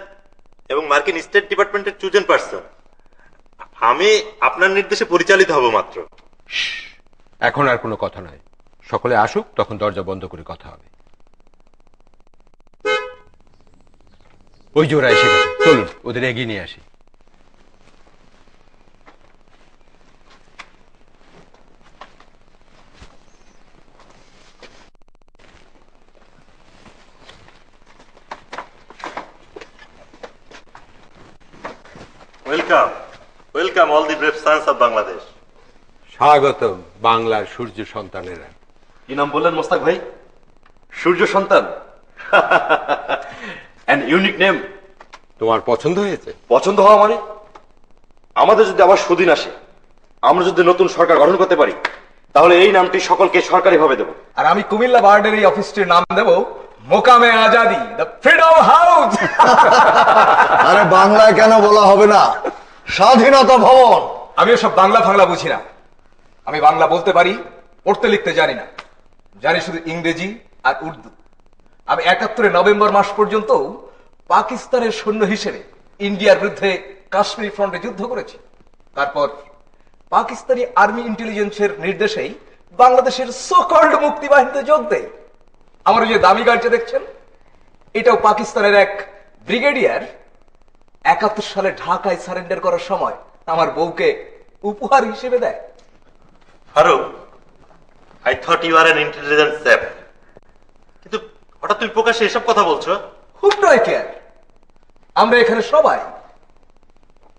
S11: এবং মার্কিন স্টেট ডিপার্টমেন্টের চুজেন পার্সন। আমি আপনার নির্দেশে পরিচালিত হব মাত্র।
S10: এখন আর কোনো কথা নয়, সকলে আসুক, তখন দরজা বন্ধ করে কথা হবে। ওই যে ওরা এসে গেছে, চলুন ওদের এগিয়ে নিয়ে আসি।
S11: Welcome, welcome all the brave sons of Bangladesh.
S10: স্বাগতম বাংলার সূর্য সন্তানেরা।
S12: কি নাম বললেন মোস্তাক ভাই? সূর্য সন্তান। An unique name.
S10: তোমার পছন্দ হয়েছে?
S12: পছন্দ হওয়া মানে আমাদের যদি আবার সুদিন আসে, আমরা যদি নতুন সরকার গঠন করতে পারি, তাহলে এই নামটি সকলকে সরকারিভাবে দেব।
S3: আর আমি কুমিল্লা বার্ডের এই অফিসটির নাম দেব মোকামে আজাদি, দ্য ফ্রিডম হাউস।
S13: আরে বাংলায় কেন বলা হবে না স্বাধীনতা ভবন?
S3: আমি সব বাংলা ফাংলা বুঝি না। আমি বাংলা বলতে পারি, পড়তে লিখতে জানি না, জানি শুধু ইংরেজি আর উর্দু। আমি ৭১ নভেম্বর মাস পর্যন্ত পাকিস্তানের সৈন্য হিসেবে ইন্ডিয়ার বিরুদ্ধে কাশ্মীর ফ্রন্টে যুদ্ধ করেছি। তারপর পাকিস্তানি আর্মি ইন্টেলিজেন্সের নির্দেশেই বাংলাদেশের সোকল্ড মুক্তি বাহিনীতে যোগ দেয়। আমার যে দামি গাড়িটা দেখছেন, এটাও পাকিস্তানের এক ব্রিগেডিয়ার ৭১ সালে ঢাকায় সারেন্ডার করার সময় আমার বউকে উপহার হিসেবে দেয়।
S11: Farooq, I thought you are an intelligent sap, কিন্তু হঠাৎ তুমি প্রকাশ্যে এসব কথা বলছো।
S3: খুব নয় কেয়ার, আমরা এখানে সবাই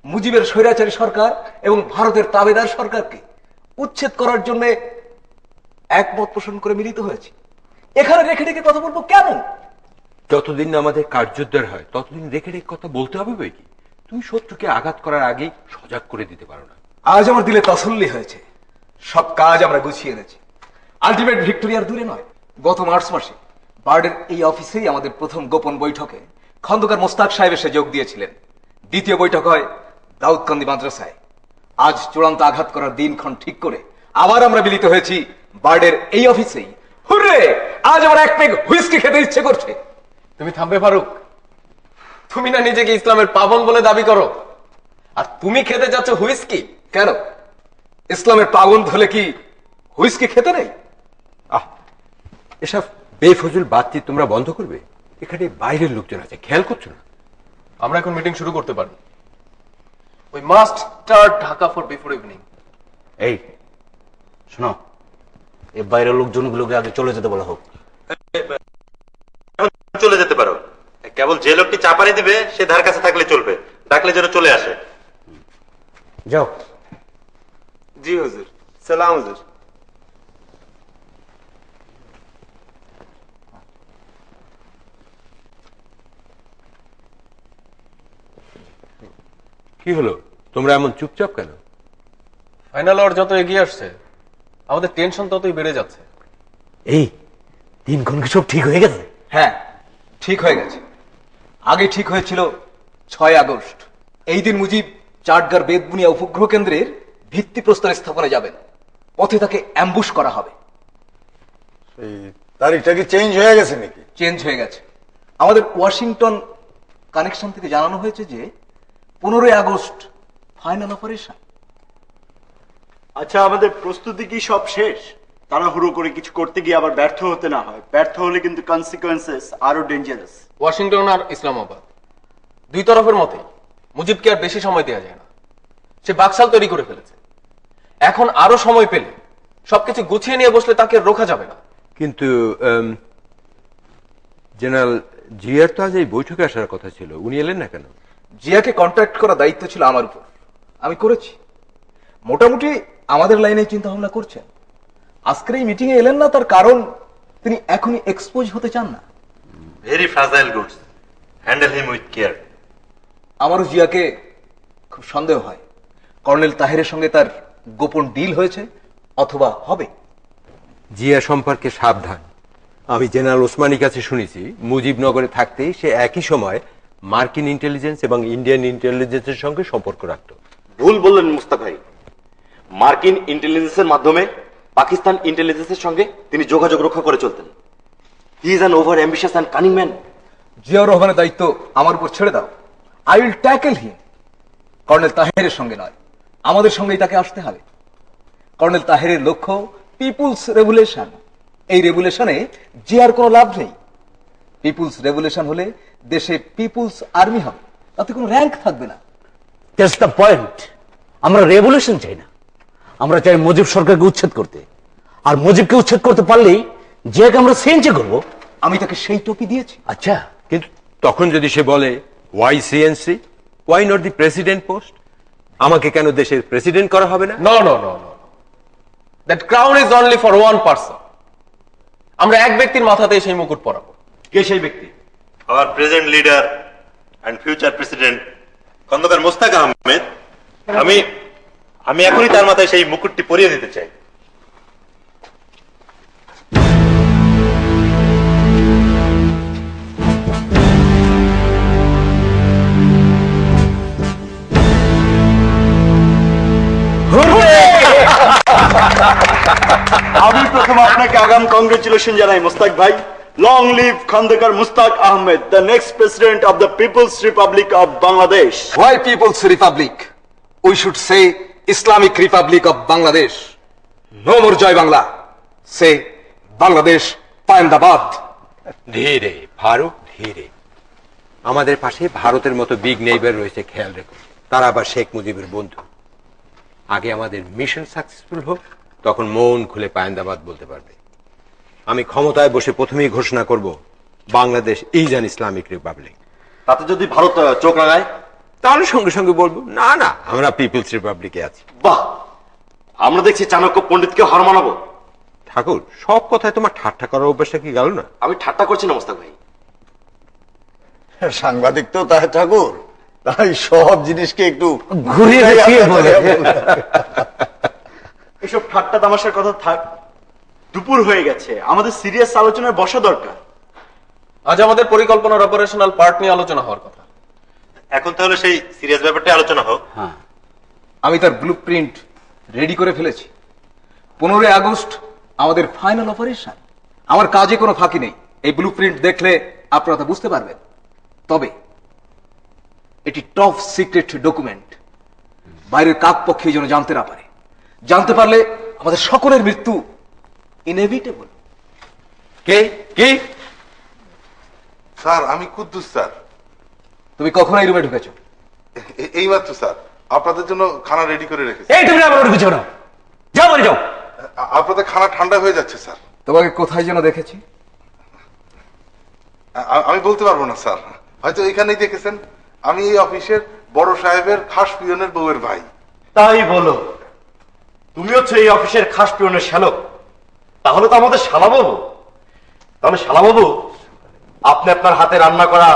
S3: মুজিবের স্বৈরাচারী সরকার এবং ভারতের তাবেদার সরকারকে উচ্ছেদ করার জন্য একমত পোষণ করে মিলিত হয়েছি। এখানে রেখে রেখে কথা বলবো কেন?
S10: যতদিন না আমাদের কার্যোদ্ধার হয় ততদিন রেখে রেখে কথা বলতে হবে বই কি? তুমি শত্রুকে আঘাত করার আগেই সজাগ করে দিতে পারো না।
S3: আজ আমার দিলে তসল্লি হয়েছে, সব কাজ আমরা গুছিয়ে এনেছি। আলটিমেট ভিক্টোরিয়ার দূরে নয়। গত মার্চ মাসে বার্ডের এই অফিসেই আমাদের প্রথম গোপন বৈঠকে খন্দকার মোস্তাক সাহেব এসে যোগ দিয়েছিলেন। দ্বিতীয় বৈঠক হয় দাউদকান্দি মাদ্রাসায়। আজ চূড়ান্ত আঘাত করার দিনক্ষণ ঠিক করে আবার আমরা মিলিত হয়েছি বার্ডের এই অফিসেই। হুররে, আজ আমার এক পেগ হুইস্কি খেতে ইচ্ছে করছে।
S12: তুমি থামবে ফারুক? তুমি না নিজেকে ইসলামের পাবন বলে দাবি করো, আর তুমি খেতে যাচ্ছ হুইস্কি?
S3: কেন, ইসলামের পাবন্দ হলে কি হুইস্কি খেতে নেই?
S10: এসব বেফজুল বাতচিত তোমরা বন্ধ করবে। এখানে বাইরের লোকজন আছে, খেয়াল করছো না?
S12: আমরা এখন মিটিং শুরু করতে পারি। We must start Dhaka for before evening.
S13: এই শোনো, এই বাইরের লোকজনগুলোকে আগে চলে যেতে বলা হোক।
S11: চলে যেতে পারো, কেবল যে লোকটি চাপানি দিবে সে ধার কাছে থাকলে চলবে, ডাকলে যেন চলে আসে।
S13: যাও।
S9: জি হুজুর। সালাম হুজুর।
S10: কি হলো, তোমরা এমন চুপচাপ কেন?
S12: ফাইনাল আওয়ার যত এগিয়ে আসছে, আমাদের টেনশন ততই বেড়ে যাচ্ছে।
S13: এই দিনক্ষণ কি সব ঠিক হয়ে গেছে?
S3: হ্যাঁ, ঠিক হয়ে গেছে। আগে ঠিক হয়েছিল ৬ আগস্ট। এই দিন মুজিব চাটগার বেদবুনিয়া উপগ্রহ কেন্দ্রের ভিত্তিপ্রস্তর স্থাপনে যাবেন। পথে তাকে অ্যাম্বুশ করা হবে।
S13: তারিখটা কি চেঞ্জ হয়ে গেছে নাকি?
S3: চেঞ্জ হয়ে গেছে। আমাদের ওয়াশিংটন কানেকশন থেকে জানানো হয়েছে যে 15 আগস্ট ফাইনাল অপারেশন।
S14: আচ্ছা, আমাদের প্রস্তুতি কি সব শেষ? তাড়াহুড়ো করে কিছু করতে গিয়ে আবার ব্যর্থ হতে না হয়। ব্যর্থ হলে কিন্তু কনসিকুয়েন্সেস আরো ডেঞ্জারাস।
S12: ওয়াশিংটন আর ইসলামাবাদ দুই তরফের মতে মুজিবকে আর বেশি সময় দেওয়া যায় না। সে বাকশাল তৈরি করে ফেলেছে। এখন আরো সময় পেলে সবকিছু গুছিয়ে নিয়ে বসলে তাকে রোখা যাবে না।
S10: কিন্তু জেনারেল জিয়ার তো আজ এই বৈঠকে আসার কথা ছিল, উনি এলেন না কেন?
S3: জিয়াকে কন্ট্যাক্ট করার দায়িত্ব ছিল আমার উপর, আমি করেছি। মোটামুটি আমাদের লাইনে চিন্তা ভাবনা করছেন। আজকের এই মিটিং এ এলেন না, তার কারণ তিনি এখনই এক্সপোজ হতে চান না।
S11: Very fragile goods, handle him with care.
S3: আমারও জিয়াকে খুব সন্দেহ হয় কর্নেল তাহেরের সঙ্গে তার গোপন ডিল হয়েছে অথবা হবে।
S10: জিয়া সম্পর্কে সাবধান। আমি জেনারেল ওসমানীর কাছে শুনেছি মুজিবনগরে থাকতেই সে একই সময় মার্কিন ইন্টেলিজেন্স এবং ইন্ডিয়ান ইন্টেলিজেন্সের সঙ্গে সম্পর্ক রাখত।
S14: ভুল বললেন মুস্তাক ভাই। মার্কিন ইন্টেলিজেন্সের মাধ্যমে পাকিস্তান ইন্টেলিজেন্সের সঙ্গে তিনি যোগাযোগ রক্ষা করে চলতেন। He is an over ambitious and cunning man.
S3: Ziaur রহমানের দায়িত্ব আমার উপর ছেড়ে দাও। I will tackle him. Colonel তাহেরের সঙ্গে নয়, আমাদের সঙ্গেই তাকে আসতে হবে। কর্নেল তাহেরের লক্ষ্য পিপুলস রেভুলেশন। এই রেভুলেশনে জিয়ার কোনো লাভ নেই। পিপুলস রেভুলেশন হলে দেশে পিপুলস আর্মি হবে, তাতে কোনো র্যাঙ্ক থাকবে না।
S13: That's the point. আমরা রেভলিউশন চাই না, আমরা চাই মুজিব সরকারকে উচ্ছেদ করতে। আর মুজিবকে উচ্ছেদ করতে পারলেই জিয়াকে আমরা সেঞ্চে করবো।
S3: আমি তাকে সেই টপি দিয়েছি।
S13: আচ্ছা,
S10: কিন্তু তখন যদি সে বলে why C in C, why not the president post, আমাকে কেন দেশের প্রেসিডেন্ট করা হবে না?
S12: No no no no, that crown is only for one person. আমরা এক ব্যক্তির মাথাতে সেই মুকুট পরাবো।
S14: কে সেই ব্যক্তি?
S11: Our present leader and future president Khondaker Mostaq Ahmed. আমি এখনই তার মাথায় সেই মুকুটটি পরিয়ে দিতে চাই।
S14: আমি প্রথম আপনাকে আগাম কংগ্রেচুলেশন জানাই মুস্তাক ভাই। Long live Khondaker Mushtaq Ahmed, the next president of the people's republic of Bangladesh.
S3: Why People's Republic? We should say Islamic Republic of Bangladesh. No more Joy Bangla. Say Bangladesh Paindabad.
S10: ধীরে ফারুক, ধীরে। আমাদের পাশে ভারতের মতো বিগ নেইবার রয়েছে, খেয়াল রেখো। তারা আবার শেখ মুজিবের বন্ধু। আগে আমাদের মিশন সাকসেসফুল হোক, তখন মন খুলে পায়েন্দাবাদ বলতে পারবে। আমি ক্ষমতায় বসে প্রথমেই ঘোষণা করব Bangladesh is an Islamic Republic.
S14: তাতে যদি ভারত চোখ রাঙায়,
S10: তাহলে সঙ্গে সঙ্গে বলবো না না, আমরা পিপলস রিপাবলিকে আছি।
S14: বাহ, আমরা দেখছি চাণক্য পণ্ডিতকে হার মানাবো।
S10: ঠাকুর, সব কথায় তোমার ঠাট্টা করার অভ্যাসটা কি গেল না?
S14: আমি ঠাট্টা করছি না মোস্তাক ভাই।
S15: সাংবাদিক তো তাই ঠাকুর, তাই সব জিনিসকে একটু
S13: ঘুরিয়ে দেখিয়ে বলে।
S14: এসব ঠাট্টা তামাশার কথা থাক, দুপুর হয়ে গেছে, আমাদের সিরিয়াস আলোচনায় বসা দরকার।
S12: আজ আমাদের পরিকল্পনার অপারেশনাল পার্ট নিয়ে আলোচনা হওয়ার কথা।
S11: এখন তাহলে সেই সিরিয়াস ব্যাপারটা আলোচনা হোক।
S3: আমি তার ব্লু প্রিন্ট রেডি করে ফেলেছি। 15 আগস্ট আমাদের ফাইনাল অপারেশন। আমার কাজে কোনো ফাঁকি নেই। এই ব্লু প্রিন্ট দেখলে আপনারা তা বুঝতে পারবেন। তবে এটি টপ সিক্রেট ডকুমেন্ট, বাইরের কাক পক্ষে যেন জানতে না পারে। জানতে পারলে আমাদের সকলের মৃত্যু ইনএভিটেবল।
S10: কে কি?
S2: স্যার, আমি কুদ্দুস স্যার।
S3: তুমি কখন এই রুমে ঢুকেছো?
S2: এই মাত্র স্যার, আপনাদের জন্য খানা রেডি করে রেখেছি।
S13: এই তুমি আবার ঢুকেছো না, যাও বাড়ি যাও।
S2: আপনাদের খানা ঠান্ডা হয়ে যাচ্ছে স্যার।
S3: তোমাকে কোথায় যেন দেখেছি।
S2: আমি বলতে পারবো না স্যার, হয়তো এখানেই দেখেছেন। আমি এই অফিসের বড় সাহেবের খাস পিয়নের বউয়ের ভাই।
S14: তাই বলো, তুমি হচ্ছে এই অফিসের খাস পিয়নের শ্যালক? তাহলে তো আমাদের শালাবাবু। তাহলে শালাবাবু, আপনি আপনার হাতে রান্না করা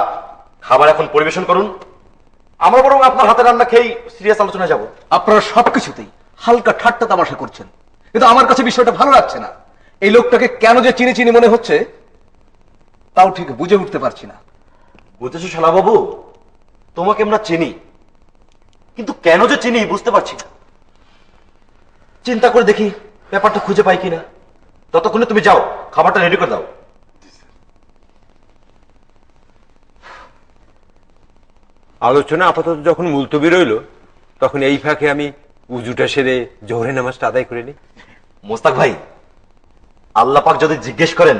S14: খাবার এখন পরিবেশন করুন। আমরা বরং আপনার হাতে রান্না খেয়েই সিরিয়াস আলোচনায় যাব।
S3: আপনারা সবকিছুতেই হালকা ঠাট্টা তামাশা করছেন, কিন্তু আমার কাছে বিষয়টা ভালো লাগছে না। এই লোকটাকে কেন যে চিনি চিনি মনে হচ্ছে তাও ঠিক বুঝে উঠতে পারছি না।
S14: বুঝেছো শালাবাবু, তোমাকে আমরা চিনি, কিন্তু কেন যে চিনি বুঝতে পারছি না। চিন্তা করে দেখি ব্যাপারটা খুঁজে পাই কিনা। ততক্ষণে তুমি যাও, খাবারটা রেডি করে দাও।
S10: আলোচনা আপাতত যখন মুলতবি রইল, তখন এই ফাঁকে আমি উজুটা সেরে জোহরের নামাজটা আদায় করে নিই।
S14: মোস্তাক ভাই, আল্লাহ পাক যদি জিজ্ঞেস করেন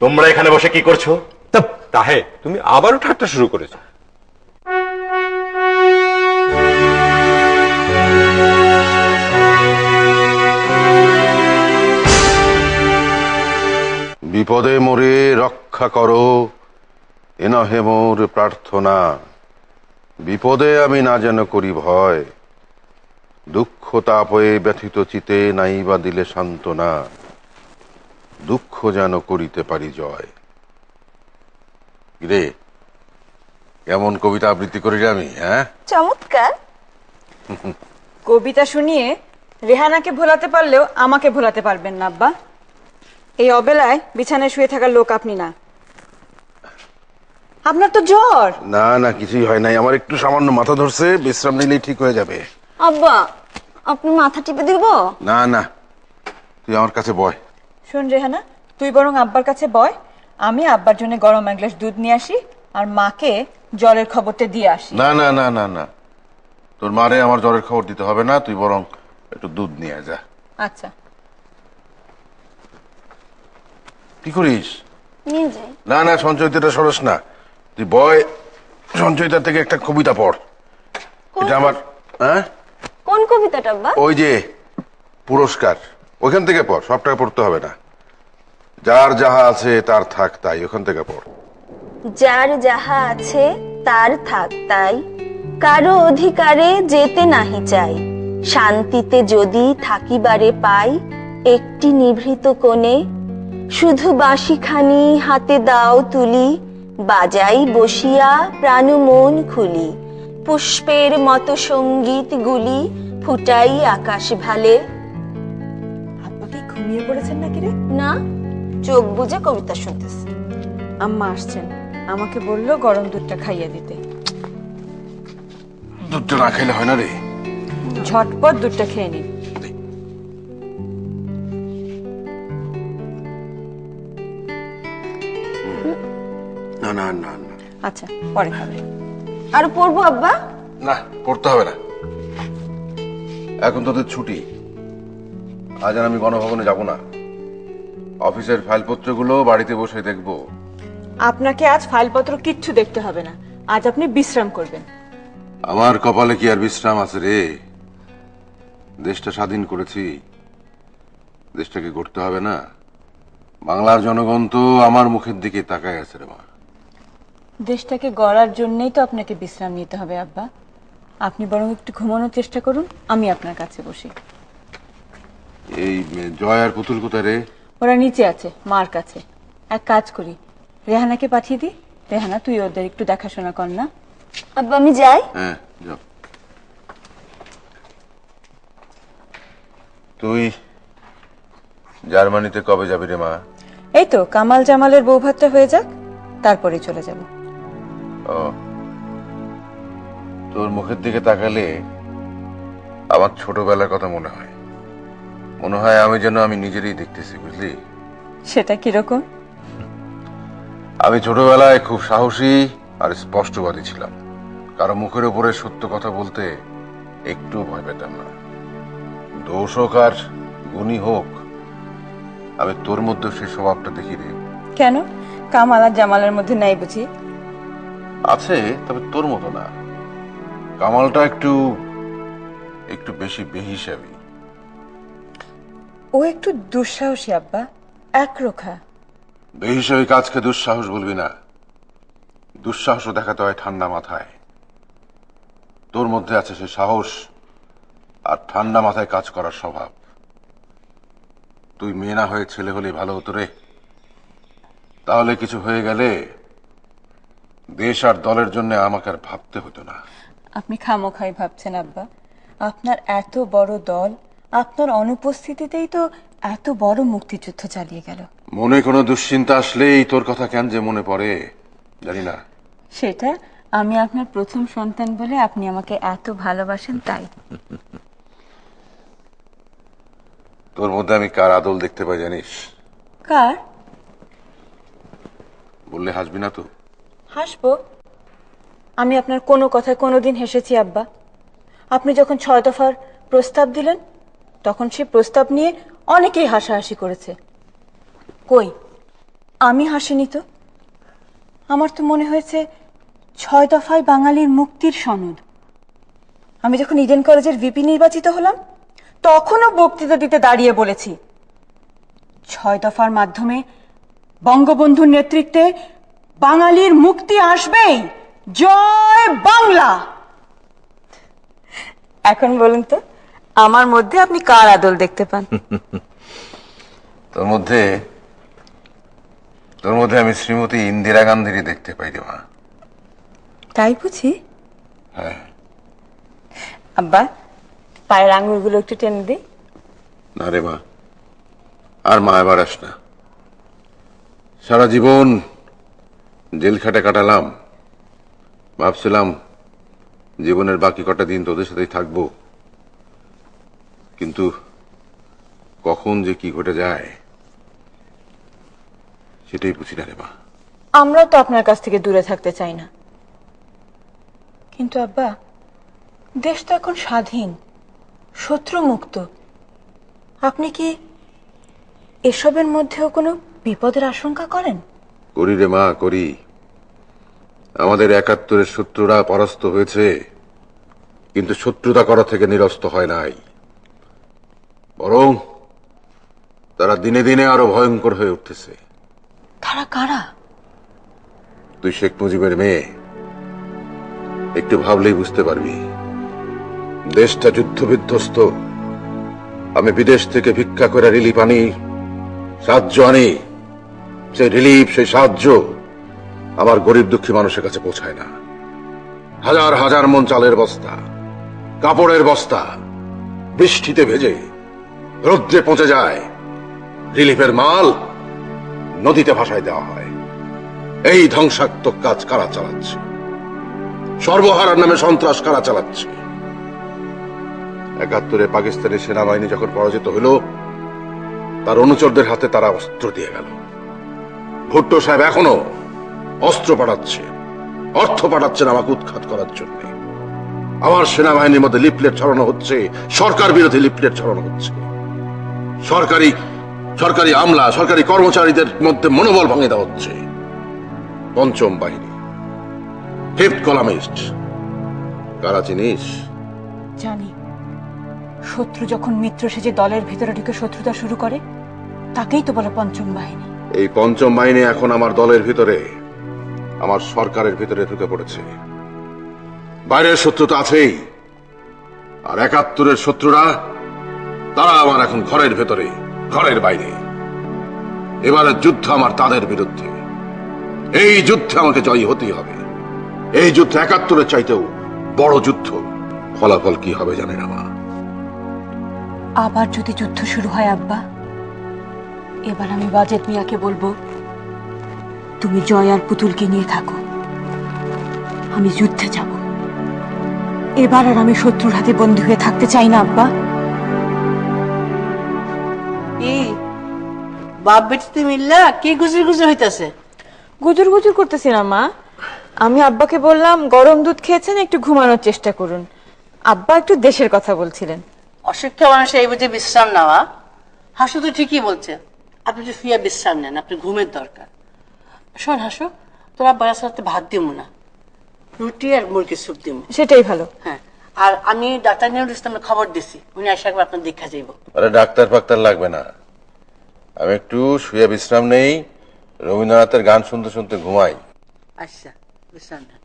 S14: তোমরা এখানে বসে কি করছো,
S10: তাহে তুমি আবারও ঠাট্টা শুরু করেছো।
S2: বিপদে মোরে রক্ষা করো, এ নহে মোর প্রার্থনা। বিপদে আমি না যেন করি ভয়, দুঃখ তাপয়ে ব্যথিত চিতে নাই বা দিলে সান্ত্বনা, দুঃখ যেন করিতে পারি জয়। রে কেমন কবিতা আবৃত্তি করি আমি, হ্যাঁ?
S7: চমৎকার। কবিতা শুনিয়ে রেহানাকে ভোলাতে পারলেও আমাকে ভোলাতে পারবেন না আব্বা। এই অবেলায় বিছানায় শুয়ে থাকার লোক আপনি না। আপনার তো জ্বর।
S2: না না, কিছুই হয় নাই, আমার একটু সামান্য মাথা ধরছে, বিশ্রাম নিলেই ঠিক হয়ে যাবে।
S6: আব্বা আপনি মাথা টিপে দিব?
S2: না না, তুই আমার কাছে বয়।
S7: শোন রেহানা, তুই বরং আব্বার কাছে বয়, আমি আব্বার জন্য গরম এক গ্লাস দুধ নিয়ে আসি আর মাকে জ্বরের খবরটা দিয়ে আসি।
S2: না না না না না, তোর মারে আমার জ্বরের খবর দিতে হবে না, তুই বরং একটু দুধ নিয়ে যা।
S7: আচ্ছা।
S2: কি করিস?
S6: নিয়ে যাই।
S2: না না, সঞ্চয়িতাটা সরস না, তুই বয়, সঞ্চয়িতা থেকে একটা কবিতা পড়। এটা আমার, হ্যাঁ?
S6: কোন কবিতাটা আব্বা?
S2: ওই যে পুরস্কার, ওইখান থেকে পড়, সবটা পড়তে হবে না। যার যাহা আছে তার থাক তাই, ওখান থেকে পড়।
S6: যার যাহা আছে তার থাক তাই, কারো অধিকারে যেতে নাহি চাই, শান্তিতে যদি থাকিবারে পাই, একটি নিভৃত কোণে শুধু বাঁশিখানি হাতে দাও তুলি, বাজাই বসিয়া প্রাণ মন খুলি, পুষ্পের মতো সঙ্গীত গুলি ফুটাই আকাশ ভালে।
S7: আব্বা কি ঘুমিয়ে পড়েছেন নাকি রে?
S6: না, চোখ বুজে কবিতা শুনতেছে।
S7: আম্মা আসছেন, আমাকে বললো গরম দুধটা খাইয়ে দিতে।
S2: দুধটা না খেলে হয় না রে।
S7: ঝটপট দুধটা খেয়ে নিন।
S2: না না না না
S7: আচ্ছা, পরে খাবে।
S6: আর পড়বো আব্বা?
S2: না, পড়তে হবে না, এখন তোদের ছুটি। আজ আর আমি গণভবনে যাব না, অফিসের ফাইলপত্রগুলো বাড়িতে বসে দেখবো।
S7: আপনাকে আজ ফাইলপত্র কিচ্ছু দেখতে হবে না, আজ আপনি বিশ্রাম করবেন।
S2: আমার কপালে কি আর বিশ্রাম আছে রে? দেশটা স্বাধীন করেছি, দেশটাকে গড়তে হবে না? বাংলার জনগণ তো আমার মুখের দিকে তাকায় আছে রে মা।
S7: দেশটাকে গড়ার জন্যই তো আপনাকে বিশ্রাম নিতে হবে আব্বা। আপনি বরং একটু ঘুমানোর চেষ্টা করুন, আমি আপনার কাছে বসি।
S2: এই জয় আর পুতুল কোথায় রে?
S7: ওরা নিচে আছে, মার কাছে। এক কাজ করি, রেহানাকে পাঠিয়ে দিই। রেহানা, তুই ওদের একটু দেখাশোনা কর না।
S6: আব্বা আমি যাই।
S2: হ্যাঁ যাও। তুই জার্মানিতে কবে যাবি রে মা?
S7: এই তো কামাল জামালের বউ ভাতটা হয়ে যাক, তারপরে চলে যাব।
S2: ও, তোর মুখের দিকে তাকালে আমার ছোটবেলার কথা মনে হয়, মনে হয় আমি যেন আমি নিজেরই দেখতেছি, বুঝলি?
S7: সেটা কিরকম?
S2: আমি ছোটবেলায় খুব সাহসী আর স্পষ্টবাদী ছিলাম, কারো মুখের উপরে সত্য কথা বলতে একটু ভয় পেতাম না। দোষ হোক আর গুণী হোক, আমি তোর মধ্যে সেই স্বভাবটা দেখি রে।
S7: কেন, কামাল আর জামালের মধ্যে নাই বুঝি?
S2: আছে, তবে তোর মতো না। কামালটা একটু একটু বেশি বেহিসাবি।
S7: ও একটু দুঃসাহসী আব্বা, একরোখা।
S2: বেহিসাবি কাজকে দুঃসাহস বলবি না, দুঃসাহসও দেখাতে হয় ঠান্ডা মাথায়। তোর মধ্যে আছে সে সাহস আর ঠান্ডা মাথায় কাজ করার স্বভাব। তুই মেয়ে না হয়ে ছেলে হলে ভালো হতো রে, তাহলে কিছু হয়ে গেলে দেশ আর দলের জন্য আমাকে আর ভাবতে হতো না।
S7: আপনি খামোখাই ভাবছেন আব্বা, আপনার এত বড় দল আপনার অনুপস্থিতিতেই তো এত বড় মুক্তিযুদ্ধ চালিয়ে গেল।
S2: মনে কোনো দুশ্চিন্তা আসলেই তোর কথা কেন যে মনে পড়ে জানি না।
S7: সেটা আমি আপনার প্রথম সন্তান বলে আপনি আমাকে এত ভালোবাসেন তাই।
S2: তোর মধ্যে আমি কার আদল দেখতে পাই জানিস?
S7: কার?
S2: বললে হাসবি না তো?
S7: হাসবো। আমি আপনার কোনো কথায় কোনোদিন হেসেছি আব্বা? আপনি যখন 6 দফার প্রস্তাব দিলেন তখন সে প্রস্তাব নিয়ে অনেকেই হাসাহাসি করেছে। কই, আমি হাসিনি তো। আমার তো মনে হয়েছে 6 দফায় বাঙালির মুক্তির সনদ। আমি যখন ইডেন কলেজের ভিপি নির্বাচিত হলাম তখনও বক্তৃতা দিতে দাঁড়িয়ে বলেছি 6 দফার মাধ্যমে বঙ্গবন্ধুর নেতৃত্বে বাঙালির মুক্তি আসবেই, জয় বাংলা। এখন বলুন তো,
S6: আমার মধ্যে আপনি কার আদল দেখতে পান?
S15: তোর মধ্যে আমি শ্রীমতী ইন্দিরা গান্ধীরই দেখতে পাই রে মা।
S6: তাই বুঝি?
S15: হ্যাঁ।
S6: আব্বা, পায়ের আঙুলগুলো একটু টেনে দিই।
S15: না রে মা, আর মা এবার আস না। সারা জীবন জেল খাটে কাটালাম, ভাবছিলাম জীবনের বাকি কটা দিন তোদের সাথেই থাকবো, কিন্তু কখন যে কি ঘটে যায় সেটাই বুঝি না রে মা।
S6: আমরাও তো আপনার কাছ থেকে দূরে থাকতে চাই না, কিন্তু আব্বা দেশ তো এখন স্বাধীন, শত্রু মুক্ত। আপনি কি এসবের মধ্যেও কোনো বিপদের আশঙ্কা করেন?
S15: করি রে মা, করি। আমাদের ৭১-এর শত্রুরা পরাস্ত হয়েছে, কিন্তু শত্রুতা করা থেকে নিরস্ত হয় নাই, বরং তারা দিনে দিনে আরো ভয়ঙ্কর হয়ে উঠতেছে।
S6: তারা কারা?
S15: তুই শেখ মুজিবের মেয়ে, একটু ভাবলেই বুঝতে পারবি। দেশটা যুদ্ধ বিধ্বস্ত, আমি বিদেশ থেকে ভিক্ষা করে রিলিফ আনি, সাহায্য আনি, সেই রিলিফ, সেই সাহায্য আমার গরিব দুঃখী মানুষের কাছে পৌঁছায় না। হাজার হাজার মন চালের বস্তা, কাপড়ের বস্তা বৃষ্টিতে ভেজে রৌদ্রে পচে যায়, রিলিফের মাল নদীতে ভাসায় দেওয়া হয়। এই ধ্বংসাত্মক কাজ কারা চালাচ্ছে? সর্বহারার নামে সন্ত্রাস কারা চালাচ্ছে? ৭১-এ পাকিস্তানি সেনাবাহিনী যখন পরাজিত হল, তার অনুচরদের হাতে তারা অস্ত্র দিয়ে গেল। ভুট্টো সাহেব এখনো অস্ত্র পাঠাচ্ছে, অর্থ পাঠাচ্ছেন আমাকে উৎখাত করার জন্য। আমার সেনাবাহিনীর মধ্যে লিফলেট ছড়ানো হচ্ছে, সরকার বিরোধী লিফলেট ছড়ানো হচ্ছে। সরকারি আমলা, সরকারি কর্মচারীদের মধ্যে মনোবল ভেঙে দেওয়া হচ্ছে। পঞ্চম বাহিনী, ফিফথ কলামিস্ট, কারা চিনিস?
S7: জানি। শত্রু যখন মিত্র সেজে দলের ভিতরে ঢুকে শত্রুতা শুরু করে, তাকেই তো বলে পঞ্চম বাহিনী।
S15: এই পঞ্চম বাহিনী এখন আমার দলের ভিতরে, আমার সরকারের ভিতরে ঢুকে পড়েছে। বাইরের শত্রু তো আছেই, আর ৭১-এর শত্রুরা, তারা আমার এখন ঘরের ভেতরে, ঘরের বাইরে। এবারের যুদ্ধ আমার তাদের বিরুদ্ধে। এই যুদ্ধে আমাকে জয়ী হতেই হবে। এই যুদ্ধ ৭১-এর চাইতেও বড় যুদ্ধ। ফলাফল কি হবে জানে না মা।
S7: আবার যদি যুদ্ধ শুরু হয় আব্বা, এবার আমি বাজেট মিয়াকে বলবো, তুমি জয় আর পুতুলকে নিয়ে থাকো, আমি যুদ্ধে যাব। এবার আর আমি শত্রুর হাতে বন্দী হয়ে থাকতে চাই না আব্বা।
S8: বাপ বেটিতে মিল্লা কি গুজর গুজর হইতাছে?
S6: গুজুর গুজুর করতেছি না মা, আমি আব্বাকে বললাম গরম দুধ খেয়েছেন, একটু ঘুমানোর চেষ্টা করুন। আব্বা একটু দেশের কথা বলছিলেন।
S8: অশিক্ষা মানুষ এই বুঝে বিশ্রাম নেওয়া। হাসু তো ঠিকই বলছে, আপনি একটু শুয়ে বিশ্রাম নেন, আপনি ঘুমের দরকার। শোন হাসু, তোরা বয়স রাতে ভাত দিব না, রুটি আর মুরগির স্যুপ দিব।
S6: সেটাই ভালো।
S8: হ্যাঁ, আর আমি ডাক্তার নিয়ে ইসলামের খবর দিছি, উনি আসে একবার আপনার দেখা যাইব।
S15: আরে ডাক্তার ফাক্তার লাগবে না, আমি একটু শুয়ে বিশ্রাম নেই, রবীন্দ্রনাথের গান শুনতে শুনতে ঘুমাই।
S8: আচ্ছা, বিশ্রাম নেন।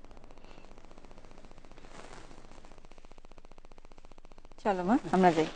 S6: চলো মা, আমরা যাই।